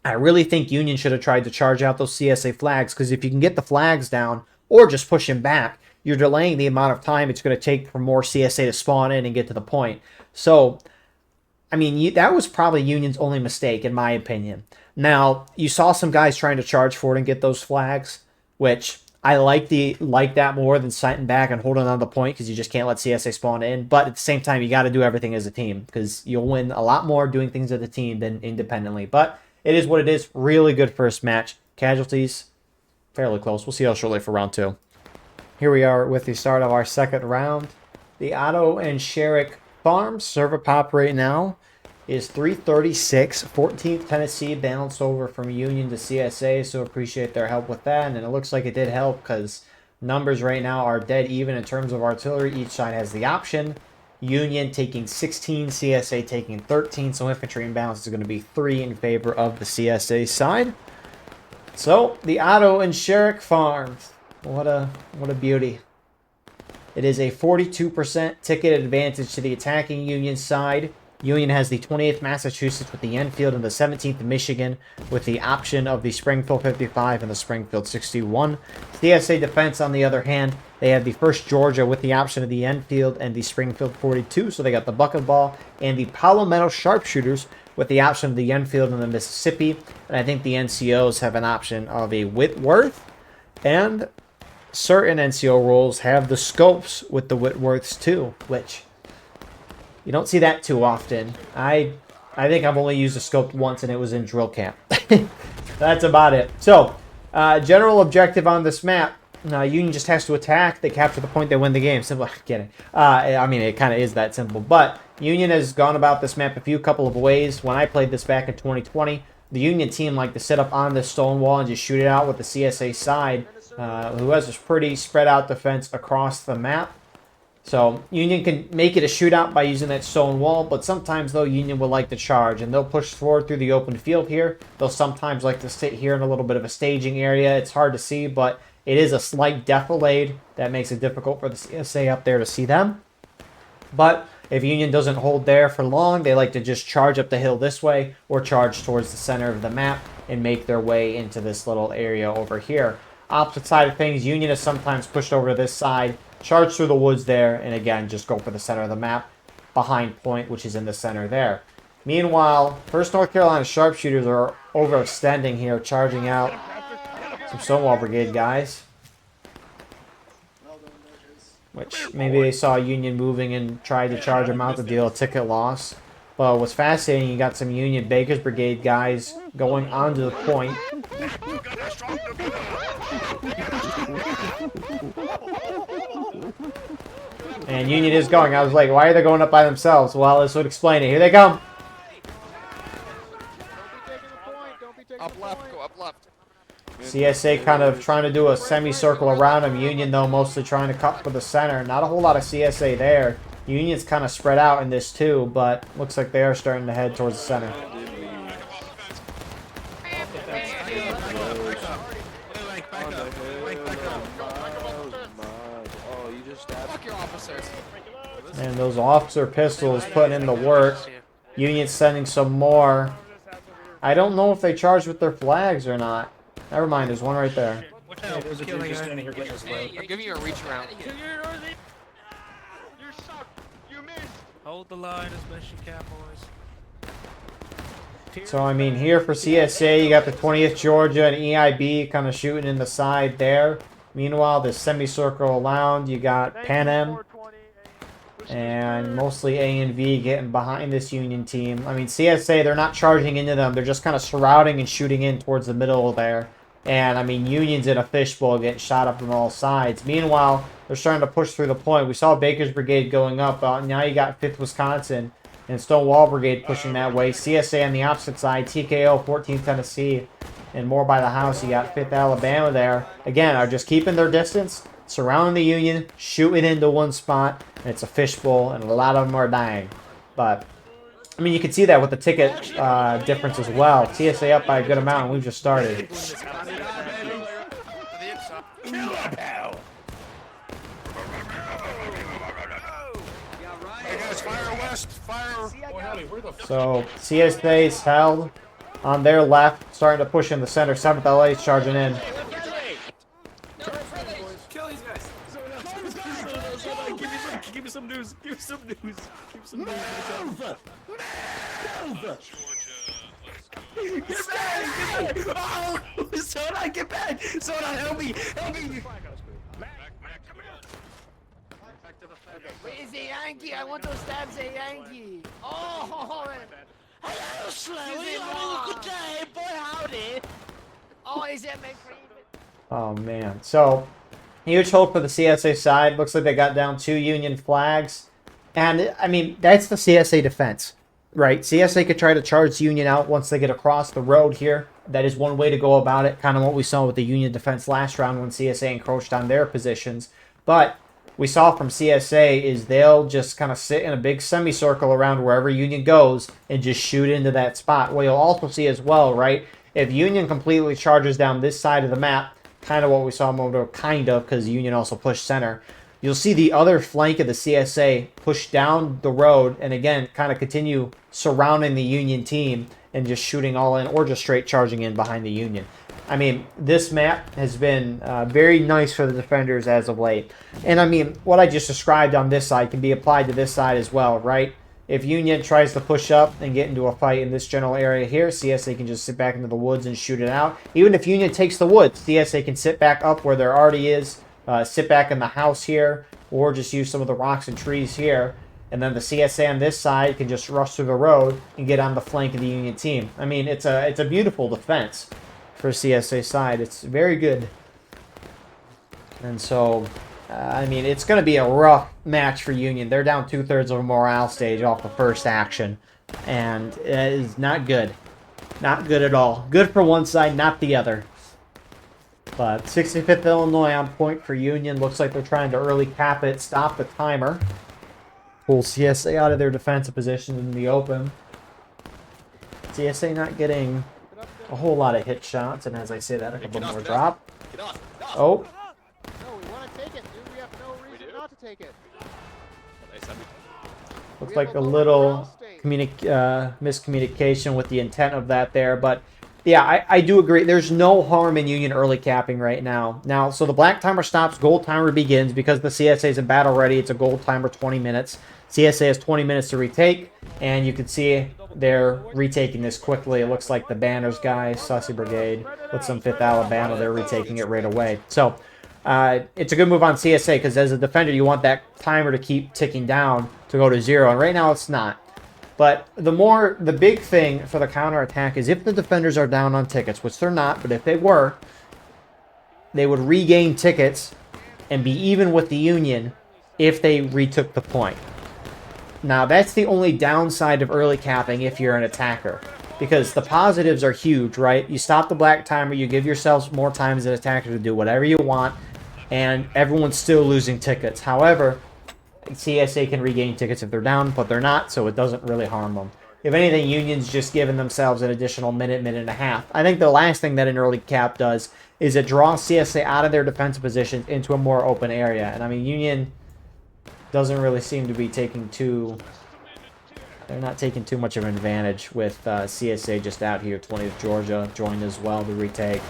I really think Union should have tried to charge out those CSA flags, because if you can get the flags down or just push him back, you're delaying the amount of time it's going to take for more CSA to spawn in and get to the point. So, I mean, that was probably Union's only mistake, in my opinion. Now, you saw some guys trying to charge forward and get those flags, which I like that more than sitting back and holding on the point, because you just can't let CSA spawn in. But at the same time, you got to do everything as a team, because you'll win a lot more doing things as a team than independently. But it is what it is. Really good first match. Casualties, fairly close. We'll see how shortly for round 2. Here we are with the start of our second round. The Otto and Sherrick Farms server pop right now is 336. 14th Tennessee balanced over from Union to CSA, so appreciate their help with that. And it looks like it did help, because numbers right now are dead even in terms of artillery. Each side has the option. Union taking 16, CSA taking 13, so infantry imbalance is going to be 3 in favor of the CSA side. So, the Otto and Sherrick Farms. What a beauty. It is a 42% ticket advantage to the attacking Union side. Union has the 28th Massachusetts with the Enfield and the 17th Michigan with the option of the Springfield 55 and the Springfield 61. CSA defense, on the other hand, they have the 1st Georgia with the option of the Enfield and the Springfield 42. So they got the bucket ball and the Palmetto sharpshooters with the option of the Enfield and the Mississippi. And I think the NCOs have an option of a Whitworth. And certain NCO roles have the scopes with the Whitworths too, which you don't see that too often. I think I've only used a scope once, and it was in drill camp. That's about it. So, general objective on this map. Union just has to attack. They capture the point. They win the game. Simple. Kidding. I mean, it kind of is that simple. But Union has gone about this map a couple of ways. When I played this back in 2020, the Union team liked to sit up on this stone wall and just shoot it out with the CSA side, who has this pretty spread out defense across the map. So Union can make it a shootout by using that stone wall, but sometimes, though, Union will like to charge, and they'll push forward through the open field here. They'll sometimes like to sit here in a little bit of a staging area. It's hard to see, but it is a slight defilade that makes it difficult for the CSA up there to see them. But if Union doesn't hold there for long, they like to just charge up the hill this way or charge towards the center of the map and make their way into this little area over here. Opposite side of things, Union is sometimes pushed over to this side, charge through the woods there, and again, just go for the center of the map behind point, which is in the center there. Meanwhile, 1st North Carolina sharpshooters are overextending here, charging out some Stonewall Brigade guys. which maybe they saw Union moving and tried to charge them out to deal a ticket loss. But what's fascinating, you got some Union Baker's Brigade guys going onto the point. And Union is going. I was like, why are they going up by themselves? Well, this would explain it. Here they come. Up left, go up left. CSA kind of trying to do a semicircle around them. Union, though, mostly trying to cut for the center. Not a whole lot of CSA there. Union's kind of spread out in this, too, but looks like they are starting to head towards the center. And those officer pistols putting in the work. Union sending some more. I don't know if they charged with their flags or not. Never mind, there's one right there. I'm giving you a reach around. Hold the line as best you can, boys. So, I mean, here for CSA, you got the 20th Georgia and EIB kind of shooting in the side there. Meanwhile, the semicircle around, you got Pan Am and mostly A and V getting behind this Union team. I mean, CSA, they're not charging into them. They're just kind of surrounding and shooting in towards the middle there. And, I mean, Union's in a fishbowl getting shot up on all sides. Meanwhile, they're starting to push through the point. We saw Baker's Brigade going up. Now you got 5th Wisconsin and Stonewall Brigade pushing that way. CSA on the opposite side. TKO, 14th Tennessee. And more by the house. You got 5th Alabama there. Again, are just keeping their distance, surrounding the Union, shooting into one spot. And it's a fishbowl, and a lot of them are dying. But, I mean, you can see that with the ticket difference as well. TSA up by a good amount, and we've just started. So, CSA's held on their left, starting to push in the center. 7th LA's charging in. Give me some news. Give me some news. Give me some news. Move! Get back! Get back! Oh! Soda, get back! Soda, help me! Help me! Wait, is a Yankee? I want to stab the Yankee. Oh! Hello, Slim. We're having a good day. Boy, howdy. Oh, is that my favorite? Oh, man. So, huge hold for the CSA side. Looks like they got down 2 Union flags. And, I mean, that's the CSA defense, right? CSA could try to charge the Union out once they get across the road here. That is one way to go about it. Kind of what we saw with the Union defense last round when CSA encroached on their positions. But we saw from CSA is they'll just kind of sit in a big semicircle around wherever Union goes and just shoot into that spot. Well, you'll also see as well, right? If Union completely charges down this side of the map, kind of what we saw a moment ago, kind of, because Union also pushed center. You'll see the other flank of the CSA push down the road and, again, kind of continue surrounding the Union team and just shooting all in or just straight charging in behind the Union. I mean, this map has been very nice for the defenders as of late. And, I mean, what I just described on this side can be applied to this side as well, right? If Union tries to push up and get into a fight in this general area here, CSA can just sit back into the woods and shoot it out. Even if Union takes the woods, CSA can sit back up where there already is, sit back in the house here, or just use some of the rocks and trees here. And then the CSA on this side can just rush through the road and get on the flank of the Union team. I mean, it's a beautiful defense for CSA side. It's very good. And so, I mean, it's going to be a rough match for Union. They're down 2/3 of a morale stage off the first action. And it is not good. Not good at all. Good for one side, not the other. But 65th Illinois on point for Union. Looks like they're trying to early cap it, stop the timer. Pull CSA out of their defensive position in the open. CSA not getting a whole lot of hit shots, and as I say that, a couple more drop. Oh. No, we want to take it, dude. We have no reason not to take it. Looks like a little miscommunication with the intent of that there, but yeah, I do agree. There's no harm in Union early capping right now. Now, so the black timer stops, gold timer begins. Because the CSA is in battle ready, it's a gold timer 20 minutes. CSA has 20 minutes to retake, and you can see they're retaking this quickly. It looks like the Banners guys, Sussy Brigade, with some 5th Alabama, they're retaking it right away. So, it's a good move on CSA because as a defender, you want that timer to keep ticking down to go to 0, and right now it's not. But the big thing for the counterattack is if the defenders are down on tickets, which they're not, but if they were, they would regain tickets and be even with the Union if they retook the point. Now, that's the only downside of early capping if you're an attacker. Because the positives are huge, right? You stop the black timer, you give yourselves more time as an attacker to do whatever you want, and everyone's still losing tickets. However, CSA can regain tickets if they're down, but they're not, so it doesn't really harm them. If anything, Union's just giving themselves an additional minute, minute and a half. I think the last thing that an early cap does is it draws CSA out of their defensive positions into a more open area. And I mean, Union doesn't really seem to be taking they're not taking too much of an advantage with CSA just out here. 20th Georgia joined as well to retake.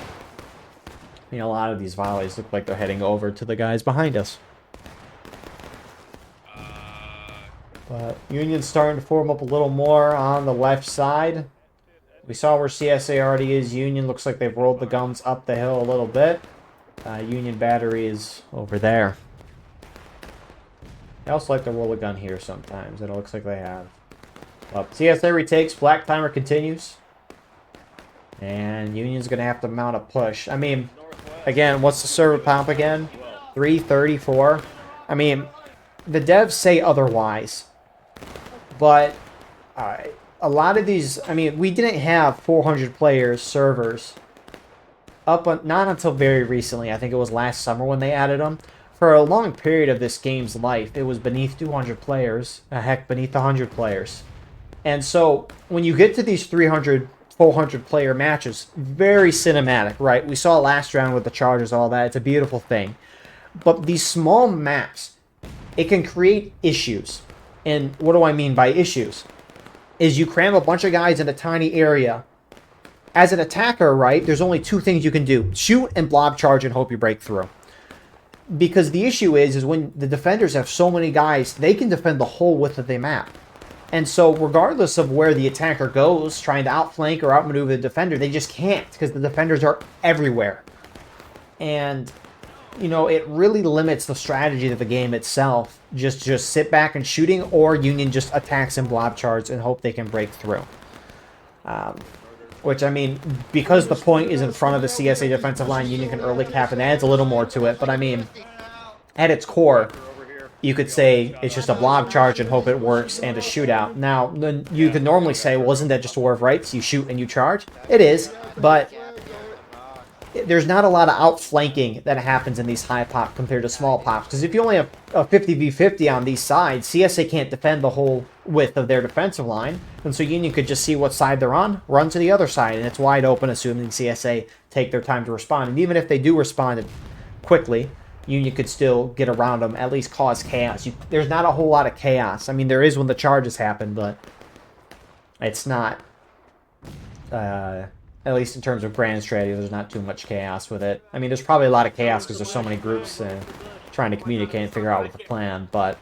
I mean, a lot of these volleys look like they're heading over to the guys behind us. But Union's starting to form up a little more on the left side. We saw where CSA already is. Union looks like they've rolled the guns up the hill a little bit. Union battery is over there. I also like to roll a gun here sometimes. It looks like they have. CSA retakes. Black timer continues. And Union's going to have to mount a push. I mean, again, what's the server pop again? 334. I mean, the devs say otherwise. But a lot of these, I mean, we didn't have 400 players servers not until very recently. I think it was last summer when they added them. For a long period of this game's life, it was beneath 200 players. Heck, beneath 100 players. And so when you get to these 300, 400 player matches, very cinematic, right? We saw last round with the Chargers, all that. It's a beautiful thing. But these small maps, it can create issues. And what do I mean by issues? Is you cram a bunch of guys in a tiny area. As an attacker, right, there's only two things you can do. Shoot and blob charge and hope you break through. Because the issue is when the defenders have so many guys, they can defend the whole width of the map. And so regardless of where the attacker goes, trying to outflank or outmaneuver the defender, they just can't because the defenders are everywhere. And, you know, it really limits the strategy of the game itself. Just sit back and shooting, or Union just attacks and blob charge and hope they can break through. Which, I mean, because the point is in front of the CSA defensive line, Union can early cap, and adds a little more to it. But, I mean, at its core, you could say it's just a blob charge and hope it works and a shootout. Now, then you could normally say, well, isn't that just a war of rights? You shoot and you charge? It is, but there's not a lot of outflanking that happens in these high pop compared to small pops. Because if you only have a 50v50 on these sides, CSA can't defend the whole width of their defensive line. And so Union could just see what side they're on, run to the other side, and it's wide open, assuming CSA take their time to respond. And even if they do respond quickly, Union could still get around them, at least cause chaos. There's not a whole lot of chaos. I mean, there is when the charges happen, but it's not, at least in terms of grand strategy, there's not too much chaos with it. I mean, there's probably a lot of chaos because there's so many groups trying to communicate and figure out what the plan, but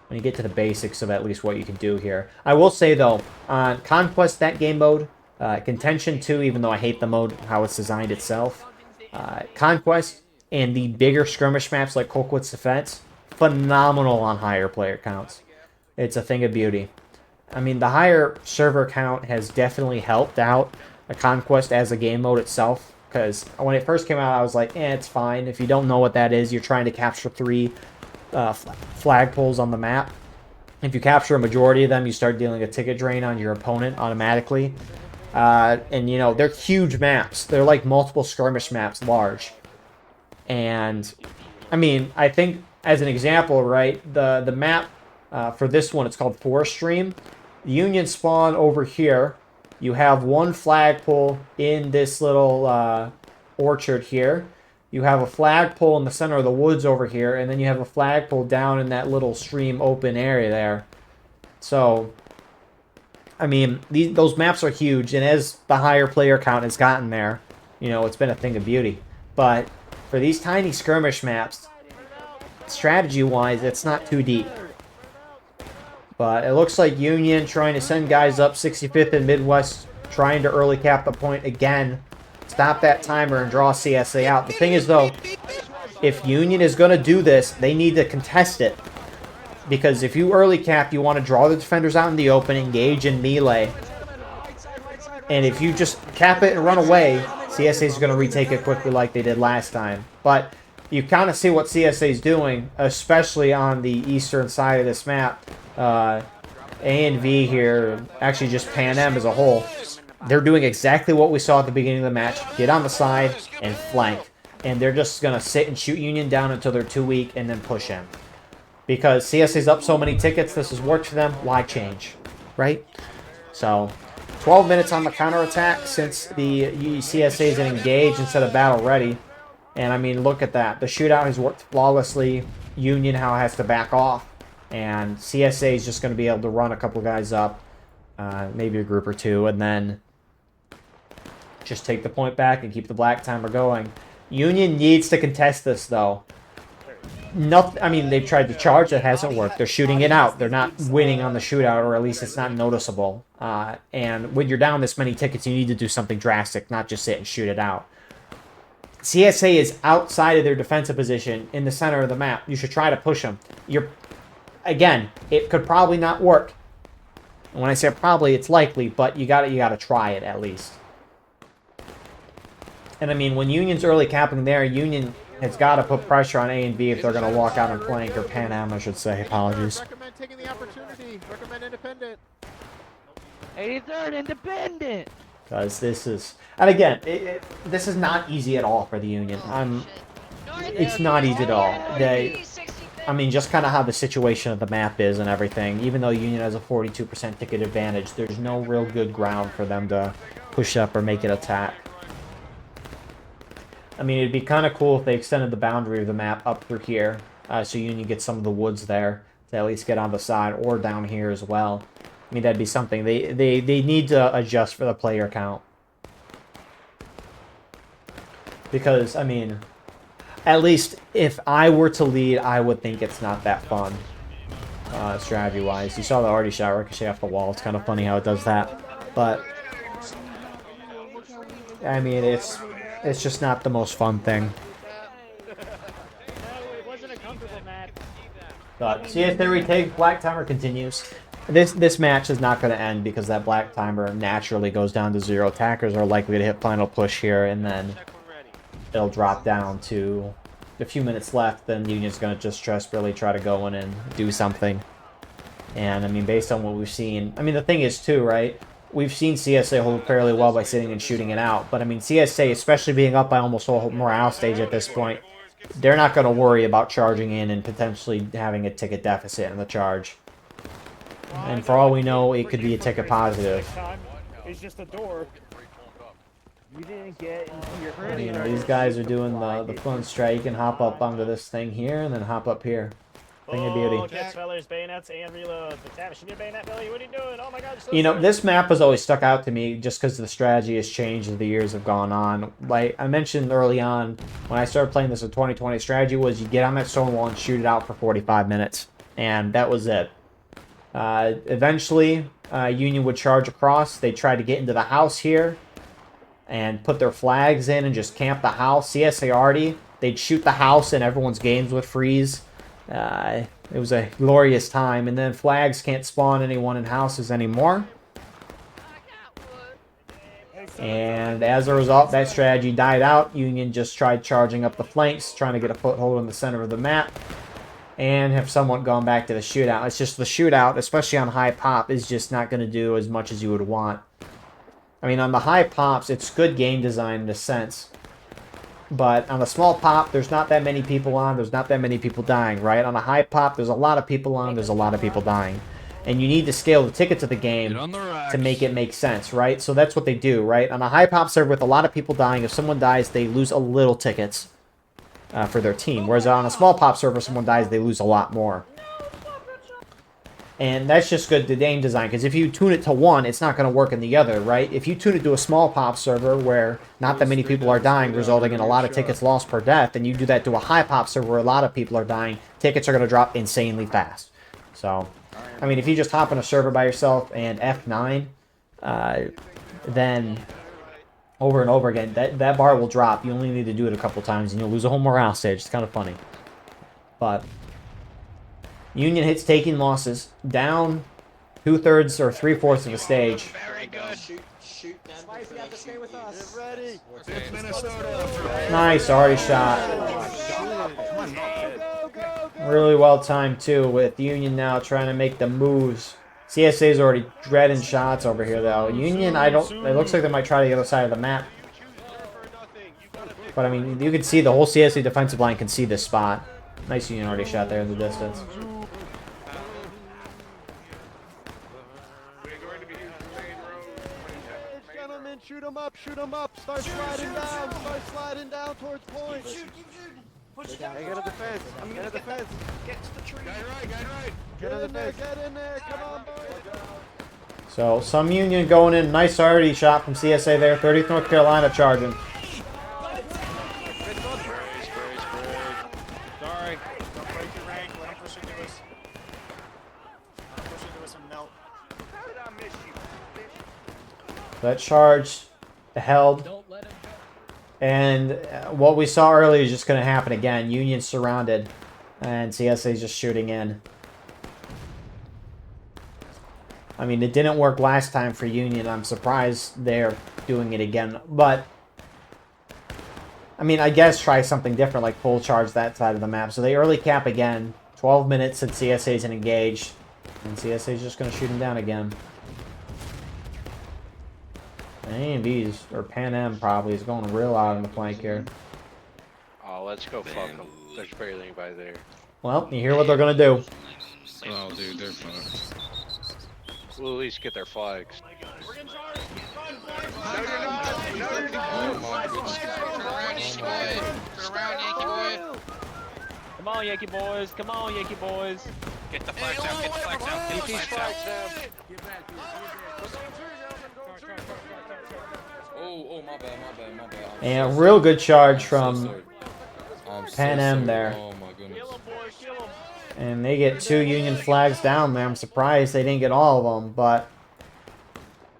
when you get to the basics of at least what you can do here. I will say, though, on Conquest, that game mode, Contention 2, even though I hate the mode, how it's designed itself, Conquest and the bigger skirmish maps like Colquitt's Defense, phenomenal on higher player counts. It's a thing of beauty. I mean, the higher server count has definitely helped out a Conquest as a game mode itself, because when it first came out, I was like, it's fine. If you don't know what that is, you're trying to capture 3 flagpoles on the map. If you capture a majority of them, you start dealing a ticket drain on your opponent automatically. And, you know, they're huge maps. They're like multiple skirmish maps large. And, I mean, I think, as an example, right, the map for this one, it's called Forest Stream. The Union spawn over here. You have one flagpole in this little orchard here. You have a flagpole in the center of the woods over here, and then you have a flagpole down in that little stream open area there. So, I mean, those maps are huge, and as the higher player count has gotten there, you know, it's been a thing of beauty. But for these tiny skirmish maps, strategy-wise, it's not too deep. But it looks like Union trying to send guys up 65th and Midwest, trying to early cap the point again. Stop that timer and draw CSA out. The thing is, though, if Union is going to do this, they need to contest it. Because if you early cap, you want to draw the defenders out in the open, engage in melee. And if you just cap it and run away, CSA is going to retake it quickly like they did last time. But you kind of see what CSA is doing, especially on the eastern side of this map. A and V here, actually just Pan Am as a whole, they're doing exactly what we saw at the beginning of the match. Get on the side and flank. And they're just going to sit and shoot Union down until they're too weak and then push in. Because CSA's up so many tickets, this has worked for them, why change? Right? So, 12 minutes on the counterattack since the CSA is engaged instead of battle ready. And I mean, look at that. The shootout has worked flawlessly. Union now has to back off. And CSA is just going to be able to run a couple guys up. Maybe a group or two. And then just take the point back and keep the black timer going. Union needs to contest this, though. Nothing. I mean, they've tried to charge. It hasn't worked. They're shooting it out. They're not winning on the shootout, or at least it's not noticeable. And when you're down this many tickets, you need to do something drastic, not just sit and shoot it out. CSA is outside of their defensive position in the center of the map. You should try to push them. Again, it could probably not work. And when I say probably, it's likely, but you gotta try it at least. And I mean, when Union's early capping there, Union has got to put pressure on A and B if they're going to walk out and flank, or Pan Am, I should say. Apologies. Recommend taking the opportunity. Recommend independent. 83rd independent. Because this is, and again, this is not easy at all for the Union. It's not easy at all. I mean, just kind of how the situation of the map is and everything. Even though Union has a 42% ticket advantage, there's no real good ground for them to push up or make an attack. I mean, it'd be kind of cool if they extended the boundary of the map up through here, so Union gets some of the woods there to at least get on the side, or down here as well. I mean, that'd be something. They need to adjust for the player count. Because, I mean, at least if I were to lead, I would think it's not that fun, strategy-wise. You saw the already shot ricochet off the wall. It's kind of funny how it does that. But, I mean, it's just not the most fun thing. But see if they retake, black timer continues. This match is not going to end because that black timer naturally goes down to 0. Attackers are likely to hit final push here, and then it'll drop down to a few minutes left. Then Union's going to just desperately try to go in and do something. And I mean, based on what we've seen, I mean, the thing is too, right? We've seen CSA hold fairly well by sitting and shooting it out. But I mean, CSA, especially being up by almost a whole morale stage at this point, they're not going to worry about charging in and potentially having a ticket deficit in the charge. And for all we know, it could be a ticket positive. It's just a door. You didn't get into your You know, these guys are doing the fun strat. You can hop up onto this thing here and then hop up here. Thing of beauty. Catch fellers, bayonets, and reload. What are you doing? Oh my god, you know, this map has always stuck out to me just because the strategy has changed as the years have gone on. Like I mentioned early on, when I started playing this in 2020, strategy was you get on that stone wall and shoot it out for 45 minutes. And that was it. Eventually, Union would charge across. They tried to get into the house here and put their flags in and just camp the house. CSARD, they'd shoot the house and everyone's games would freeze. It was a glorious time, and then flags can't spawn anyone in houses anymore. And as a result, that strategy died out. Union just tried charging up the flanks, trying to get a foothold in the center of the map, and have somewhat gone back to the shootout. It's just the shootout, especially on high pop, is just not going to do as much as you would want. I mean, on the high pops, it's good game design in a sense. But on the small pop, there's not that many people on, there's not that many people dying, right? On a high pop, there's a lot of people on, there's a lot of people dying. And you need to scale the tickets of the game to make it make sense, right? So that's what they do, right? On a high pop server with a lot of people dying, if someone dies, they lose a little tickets for their team. Whereas on a small pop server, if someone dies, they lose a lot more. And that's just good game design, because if you tune it to one, it's not going to work in the other, right? If you tune it to a small pop server where not that many people are dying, resulting in a lot of tickets lost per death, and you do that to a high pop server where a lot of people are dying, tickets are going to drop insanely fast. So, I mean, if you just hop on a server by yourself and F9, then over and over again, that bar will drop. You only need to do it a couple times, and you'll lose a whole morale stage. It's kind of funny. But Union hits taking losses. Down 2/3 or 3/4 of the stage. Very good. Shoot them. Spicy, you have to stay with us. Get ready. Okay. It's Minnesota. Nice, already shot. Really well timed, too, with Union now trying to make the moves. CSA's already dreading shots over here, though. Union, it looks like they might try the other side of the map. But, I mean, you can see the whole CSA defensive line can see this spot. Nice Union already shot there in the distance. Gentlemen, shoot them up, shoot them up. Start sliding down towards point. Keep shooting. Push it down. Hey, get a defense. Get a defense. Get to the tree. Get in there, get in there. Come on, boys. So, some Union going in. Nice already shot from CSA there. 30th North Carolina charging. Sorry. Don't break your rank. Let him push into us. Push into us and melt. How did I miss you? That charge held. Don't let him go. And what we saw earlier is just going to happen again. Union surrounded. And CSA is just shooting in. I mean, it didn't work last time for Union. I'm surprised they're doing it again. But, I mean, I guess try something different, like full charge that side of the map. So they early cap again. 12 minutes since CSA isn't engaged. And CSA is just going to shoot him down again. A&B's, or Pan Am probably, is going real out on the flank here. Oh, let's go fuck them. There's barely anybody there. Well, you hear what they're going to do. Oh, dude, they're fucked. We'll at least get their flags. Oh my goodness. Turn around, Yankee boy. Turn around, Yankee boy. Come on, Yankee boys. Come on, Yankee boys. Get the flags out. Get the flags out. Get the flags out. Oh, my bad. And a real good charge from Pan Am there. Oh my goodness. And they get 2 Union flags down there. I'm surprised they didn't get all of them, but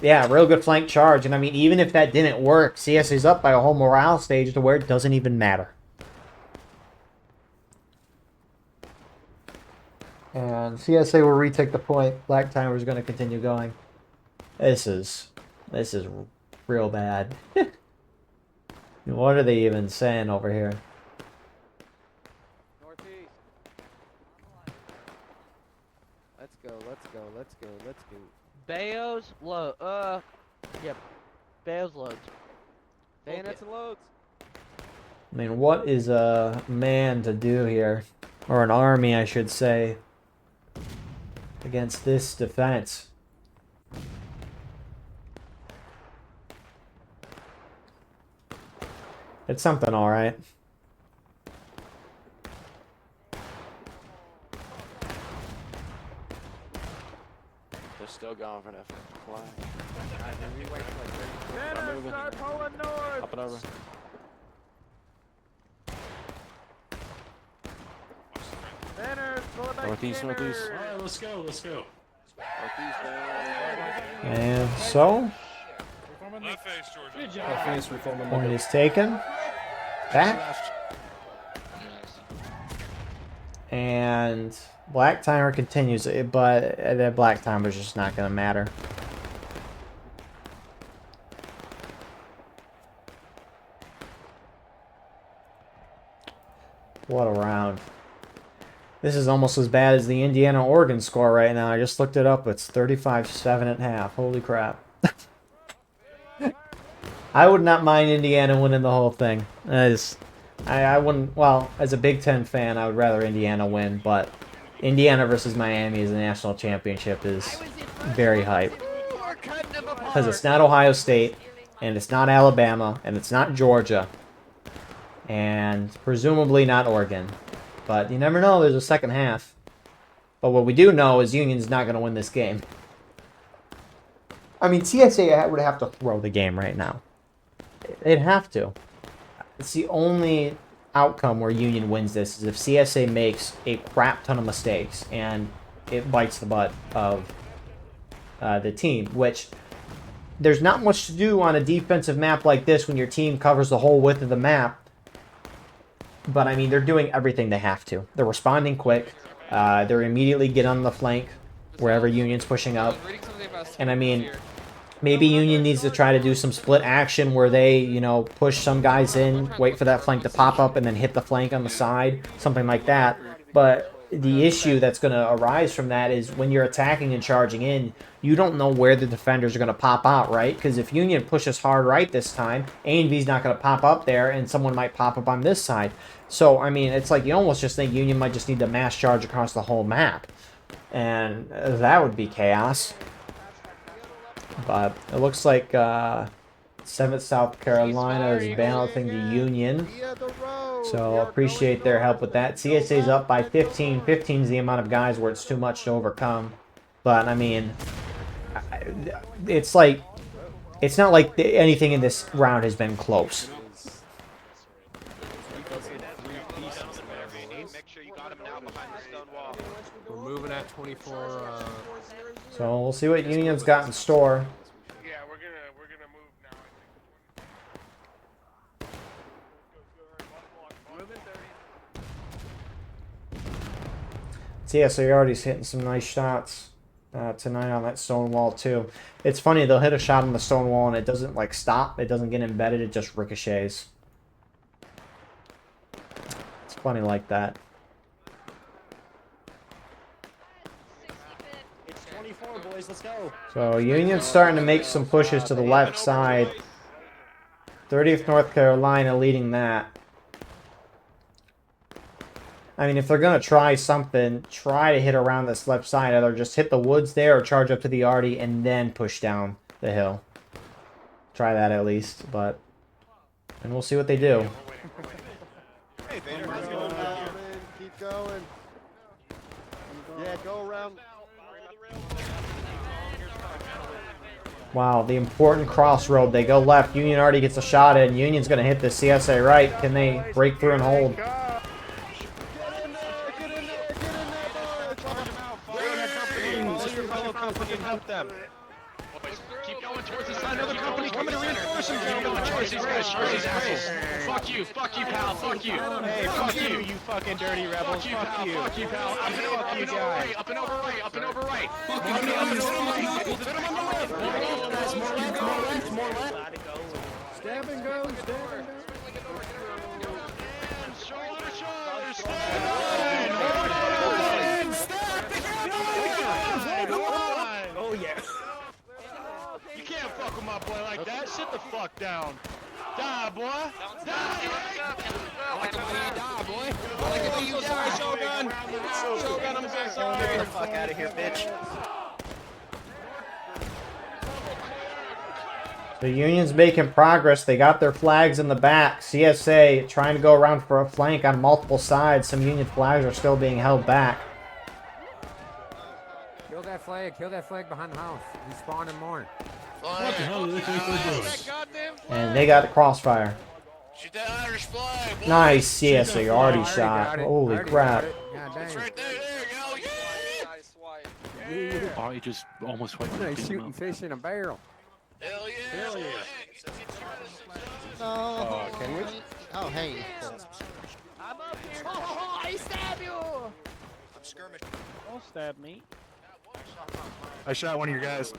yeah, real good flank charge. And I mean, even if that didn't work, CSA's up by a whole morale stage to where it doesn't even matter. And CSA will retake the point. Black Timer's going to continue going. This is real bad. What are they even saying over here? Northeast. Let's go. Bayos load. Yep. Bayos loads. Bayonets and loads. I mean, what is a man to do here? Or an army, I should say, against this defense? It's something, all right. They're still going for that flag. Start pulling north. Up and over. Northeast. Alright, let's go. And so, point is taken. Back. And Black Timer continues, but that Black Timer is just not going to matter. What a round. This is almost as bad as the Indiana-Oregon score right now. I just looked it up. It's 35-7 at half. Holy crap. I would not mind Indiana winning the whole thing. I wouldn't... Well, as a Big Ten fan, I would rather Indiana win, but Indiana versus Miami as a national championship is very hype. Because it's not Ohio State, and it's not Alabama, and it's not Georgia, and presumably not Oregon. But you never know, there's a second half. But what we do know is Union's not going to win this game. I mean, CSA would have to throw the game right now. They'd have to. It's the only outcome where Union wins this is if CSA makes a crap ton of mistakes and it bites the butt of the team, which there's not much to do on a defensive map like this when your team covers the whole width of the map. But, I mean, they're doing everything they have to. They're responding quick. They're immediately get on the flank wherever Union's pushing up. And, I mean, maybe Union needs to try to do some split action where they, you know, push some guys in, wait for that flank to pop up, and then hit the flank on the side. Something like that. But the issue that's going to arise from that is when you're attacking and charging in, you don't know where the defenders are going to pop out, right? Because if Union pushes hard right this time, A&V's not going to pop up there, and someone might pop up on this side. So, I mean, it's like you almost just think Union might just need to mass charge across the whole map. And that would be chaos. But it looks like 7th South Carolina is balancing the Union. So appreciate their help with that. CSA's up by 15. 15 is the amount of guys where it's too much to overcome. But, I mean, it's like, it's not like anything in this round has been close. We're moving at 24. So we'll see what Union's got in store. Yeah, we're gonna move now. So yeah, so you're already hitting some nice shots tonight on that stone wall too. It's funny, they'll hit a shot on the stone wall and it doesn't like stop. It doesn't get embedded. It just ricochets. It's funny like that. It's 24, boys. Let's go. So Union's starting to make some pushes to the left side. 30th North Carolina leading that. I mean, if they're going to try something, try to hit around this left side. Either just hit the woods there or charge up to the Arty and then push down the hill. Try that at least, but... And we'll see what they do. Hey, Vader, let's go. Keep going. Yeah, go around. Wow, the important crossroad. They go left. Union already gets a shot in. Union's going to hit the CSA right. Can they break through and hold? Help them. Keep going towards the side. Another company coming to reinforce them. Keep going towards these guys. Towards these assholes. Fuck you, pal. Fuck you. Hey, fuck you, you fucking dirty rebels. Fuck you, pal. Up and over right. Up and over right. Up and over right. Fuck you, More left. Stab and go. Shoulder to shoulder. Oh, yeah. You can't fuck with my boy like that. Sit the fuck down. Die, boy. Die. I like the way you die, boy. I like the way you die. Shogun. Shogun, I'm so sorry. Get the fuck out of here, bitch. The Union's making progress. They got their flags in the back. CSA trying to go around for a flank on multiple sides. Some Union flags are still being held back. Kill that flag behind the house. He's spawning more. What the hell do they think they're doing? And they got the crossfire. Shoot that Irish flag. Nice CSA already shot. Holy crap. It's right there. There you go. Oh, he just almost went. He's shooting fish in a barrel. Hell yeah. Oh, can we? Oh, hey. I'm up here. Oh, I stab you. I'm skirmishing. Don't stab me. I shot one of your guys.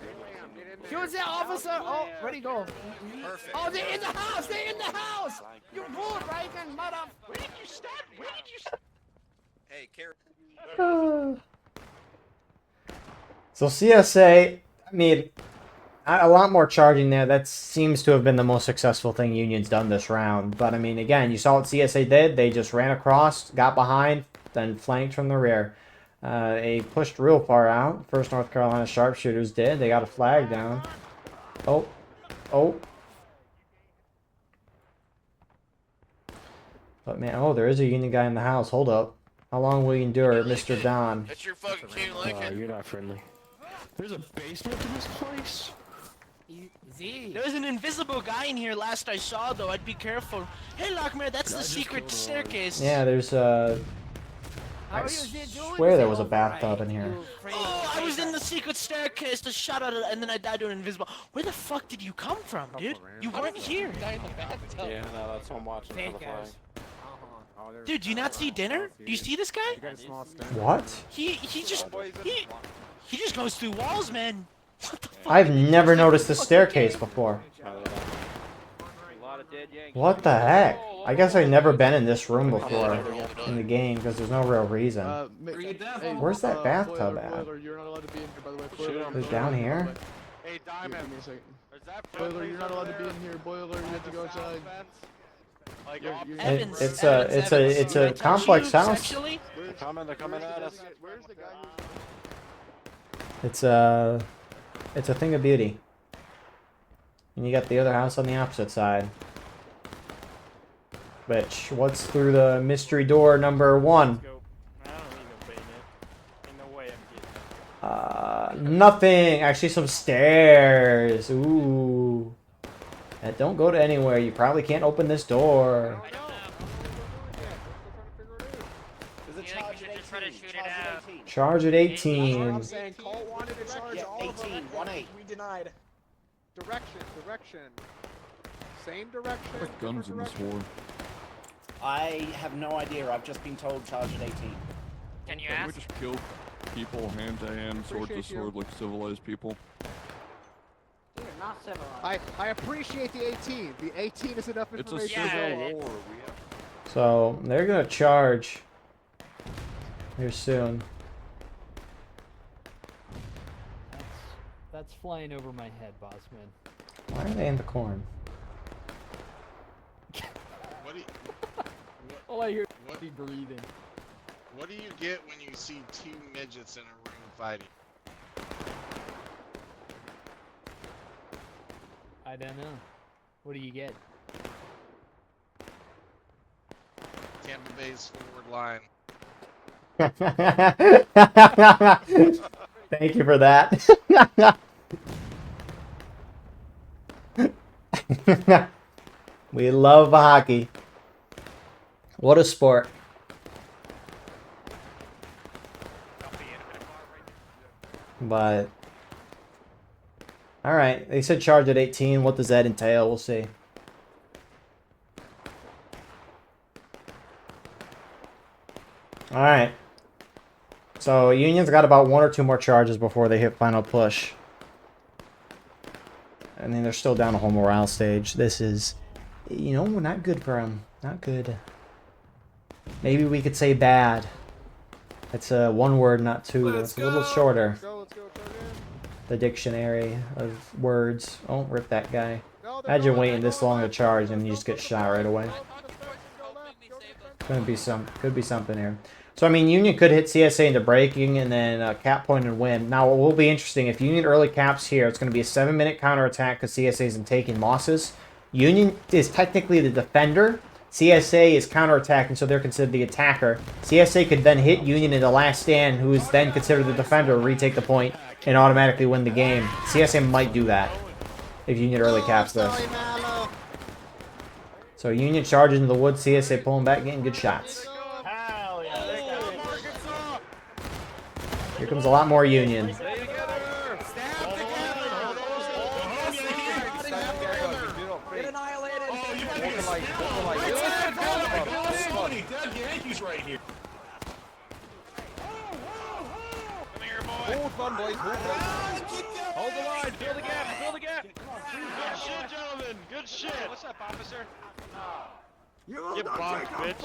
Shoot that officer. Oh, where'd he go? Perfect. Oh, they're in the house. They're in the house. You fool, right? And mother. Where did you stab? Where did you stab? Hey, Carrie. So CSA, I mean, a lot more charging there. That seems to have been the most successful thing Union's done this round. But, I mean, again, you saw what CSA did. They just ran across, got behind, then flanked from the rear. They pushed real far out. First North Carolina sharpshooters did. They got a flag down. Oh. But, man, there is a Union guy in the house. Hold up. How long will you endure, Mr. Don? That's your fucking King Lincoln. You're not friendly. There's a basement in this place? There's an invisible guy in here last I saw, though. I'd be careful. Hey, Lockmare, that's the secret staircase. Yeah, there's How I are you doing? swear there was a bathtub in here. Oh, I was in the secret staircase to shut out, and then I died to an invisible. Where the fuck did you come from, dude? You weren't here. Yeah, no, that's what I'm watching for the flag. Dude, do you not see dinner? Do you see this guy? What? He just goes through walls, man. What the fuck? I've never noticed this staircase before. What the heck? I guess I've never been in this room before in the game because there's no real reason. Where's that bathtub at? Is it down here? Hey, Diamond. Boiler, you're not allowed to be in here. Boiler, you have to go outside. It's a complex house. They're coming at us. It's a thing of beauty. And you got the other house on the opposite side. Which, what's through the mystery door number 1? Nothing. Actually, some stairs. Ooh. And don't go to anywhere. You probably can't open this door. Charge at 18. I'm saying Cole wanted to charge all 18, 1-8. We denied. Direction. Same direction. What guns in this war? I have no idea. I've just been told charge at 18. Can you Can we ask? just kill people hand to hand, sword to sword, like civilized people? Not civilized. I appreciate the 18. The 18 is enough It's a information. civil war. So, they're gonna charge here soon. That's flying over my head, Bossman. Why are they in the corn? What do you, All I hear What? is me breathing. what do you get when you see two midgets in a ring fighting? I don't know. What do you get? Tampa Bay's forward line. Thank you for that. We love hockey. What a sport. But alright, they said charge at 18. What does that entail? We'll see. Alright. So Union's got about 1 or 2 more charges before they hit final push. I mean, they're still down a whole morale stage. This is, you know, not good for them. Not good. Maybe we could say bad. It's a 1 word, not 2. It's a little shorter. The dictionary of words. Oh, rip that guy. Imagine waiting this long to charge and you just get shot right away. Could be something here. So I mean, Union could hit CSA into breaking and then cap point and win. Now, what will be interesting, if Union early caps here, it's going to be a 7-minute counterattack because CSA isn't taking losses. Union is technically the defender. CSA is counterattacking, so they're considered the attacker. CSA could then hit Union in the last stand, who is then considered the defender, retake the point, and automatically win the game. CSA might do that if Union early caps this. So Union charges into the woods, CSA pulling back, getting good shots. Here comes a lot more Union. Hold the line, fill the gap. Good shit, gentlemen. Good shit. What's up, officer? Get bombed, bitch.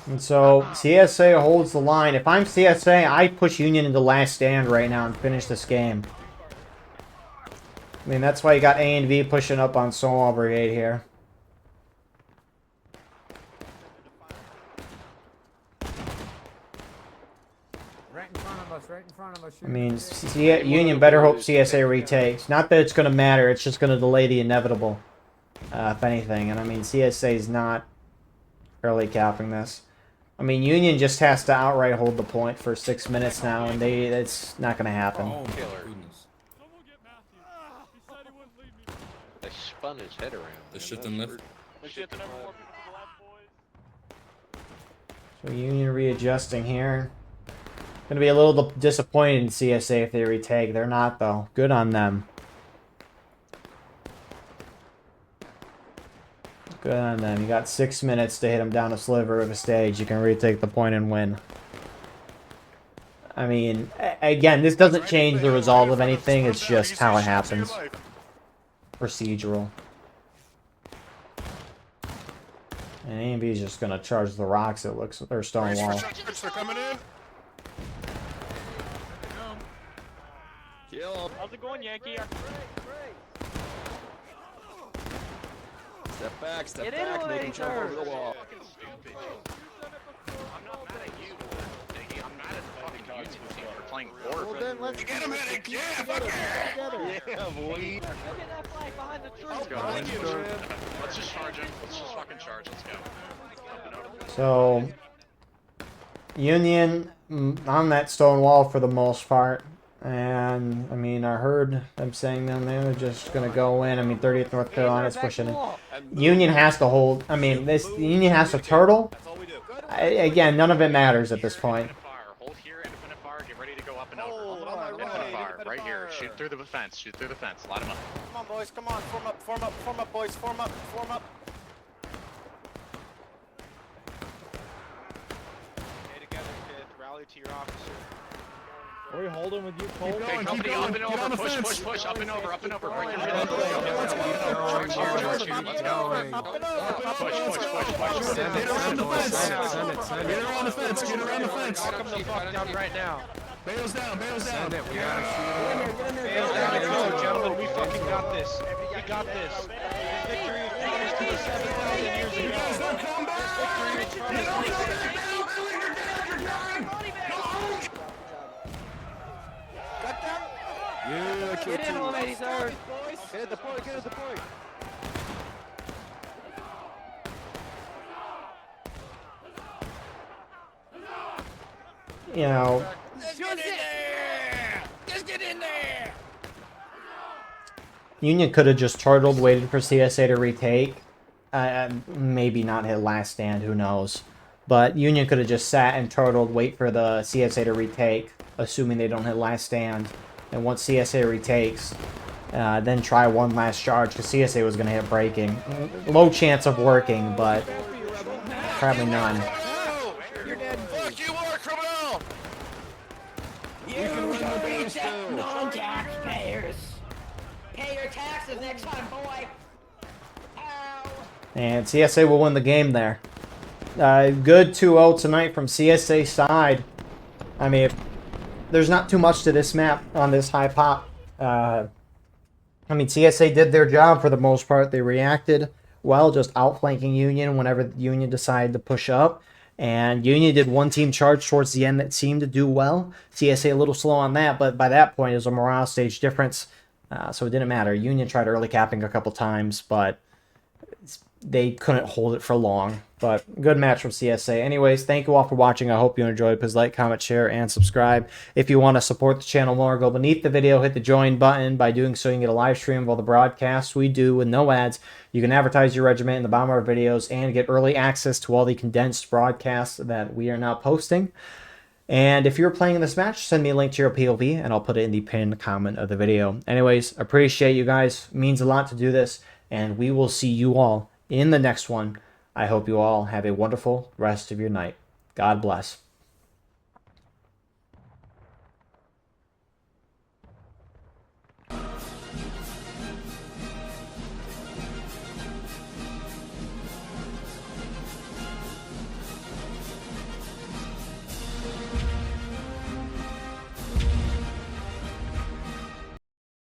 And so CSA holds the line. If I'm CSA, I push Union into last stand right now and finish this game. I mean, that's why you got A and V pushing up on Stonewall Brigade here. Right in front of us. I mean, Union better hope CSA retakes. Not that it's going to matter, it's just going to delay the inevitable, if anything. And I mean, CSA is not early capping this. I mean, Union just has to outright hold the point for 6 minutes now, and it's not going to happen. Oh, goodness. They spun his head around. The shift and lift. So Union readjusting here. Gonna be a little disappointed in CSA if they retake. They're not, though. Good on them. Good on them. You got 6 minutes to hit them down a sliver of a stage. You can retake the point and win. I mean, again, this doesn't change the result of anything. It's just how it happens. Procedural. And A&B is just gonna charge the rocks. It looks, or stone wall. They're coming in. Kill. How's it going, Yankee? Step back, step Get back, in make him jump over later. the wall. I'm not mad at you, Diggy. I'm mad at the fucking YouTube team for playing poor. Well, then let's Get him, Medic! Yeah, fuck together. yeah, boy. Look at that flag behind the tree. Let's go. Let's just charge him. Let's just fucking charge. Let's go. Up and over. So, Union on that stone wall for the most part. And, I mean, I heard them saying them they're just going to go in. I mean, 30th North Carolina's pushing in. Union has to hold. I mean, this Union has to turtle. Again, none of it matters at this point. Hold here, independent fire. Get ready to go up and over. Independent fire. Right here. Shoot through the fence. Shoot through the fence. Light him up. Come on, boys. Come on. Form up. Form up. Form up, boys. Form up. Form up. Stay together, kids. Rally to your officer. Are we holding with you, Cole? Okay, company, up and over. Push, push, push. Up and over. Up and over. Bring your head up. Charge here. Charge here. Let's go. Push, push, push, push. Get around the fence. Get around the fence. Get around the fence. Come the fuck down right now. Bales down. Bales down. Bail down. Go, gentlemen. We fucking got this. We got this. This victory was promised to us 7,000 years ago. This victory was promised. Yeah, Get in, 183rd. Get at the point. Get at the point. You know, Just get in there. Just get in there. Union could have just turtled, waited for CSA to retake. Maybe not hit last stand, who knows. But Union could have just sat and turtled, wait for the CSA to retake, assuming they don't hit last stand. And once CSA retakes, then try one last charge, because CSA was going to hit breaking. Low chance of working, but probably none. You're dead. Fuck you, war criminal. You should reject non-taxpayers. Pay your taxes next time, boy. Ow. And CSA will win the game there. Good 2-0 tonight from CSA side. I mean, there's not too much to this map on this high pop. I mean, CSA did their job for the most part. They reacted well, just outflanking Union whenever Union decided to push up. And Union did one team charge towards the end that seemed to do well. CSA a little slow on that, but by that point, it was a morale stage difference. So it didn't matter. Union tried early capping a couple times, but they couldn't hold it for long. But good match from CSA. Anyways, thank you all for watching. I hope you enjoyed. Please like, comment, share, and subscribe. If you want to support the channel more, go beneath the video, hit the join button. By doing so, you can get a live stream of all the broadcasts we do with no ads. You can advertise your regiment in the bottom of our videos and get early access to all the condensed broadcasts that we are now posting. And if you're playing in this match, send me a link to your POV, and I'll put it in the pinned comment of the video. Anyways, appreciate you guys. It means a lot to do this, and we will see you all in the next one. I hope you all have a wonderful rest of your night. God bless.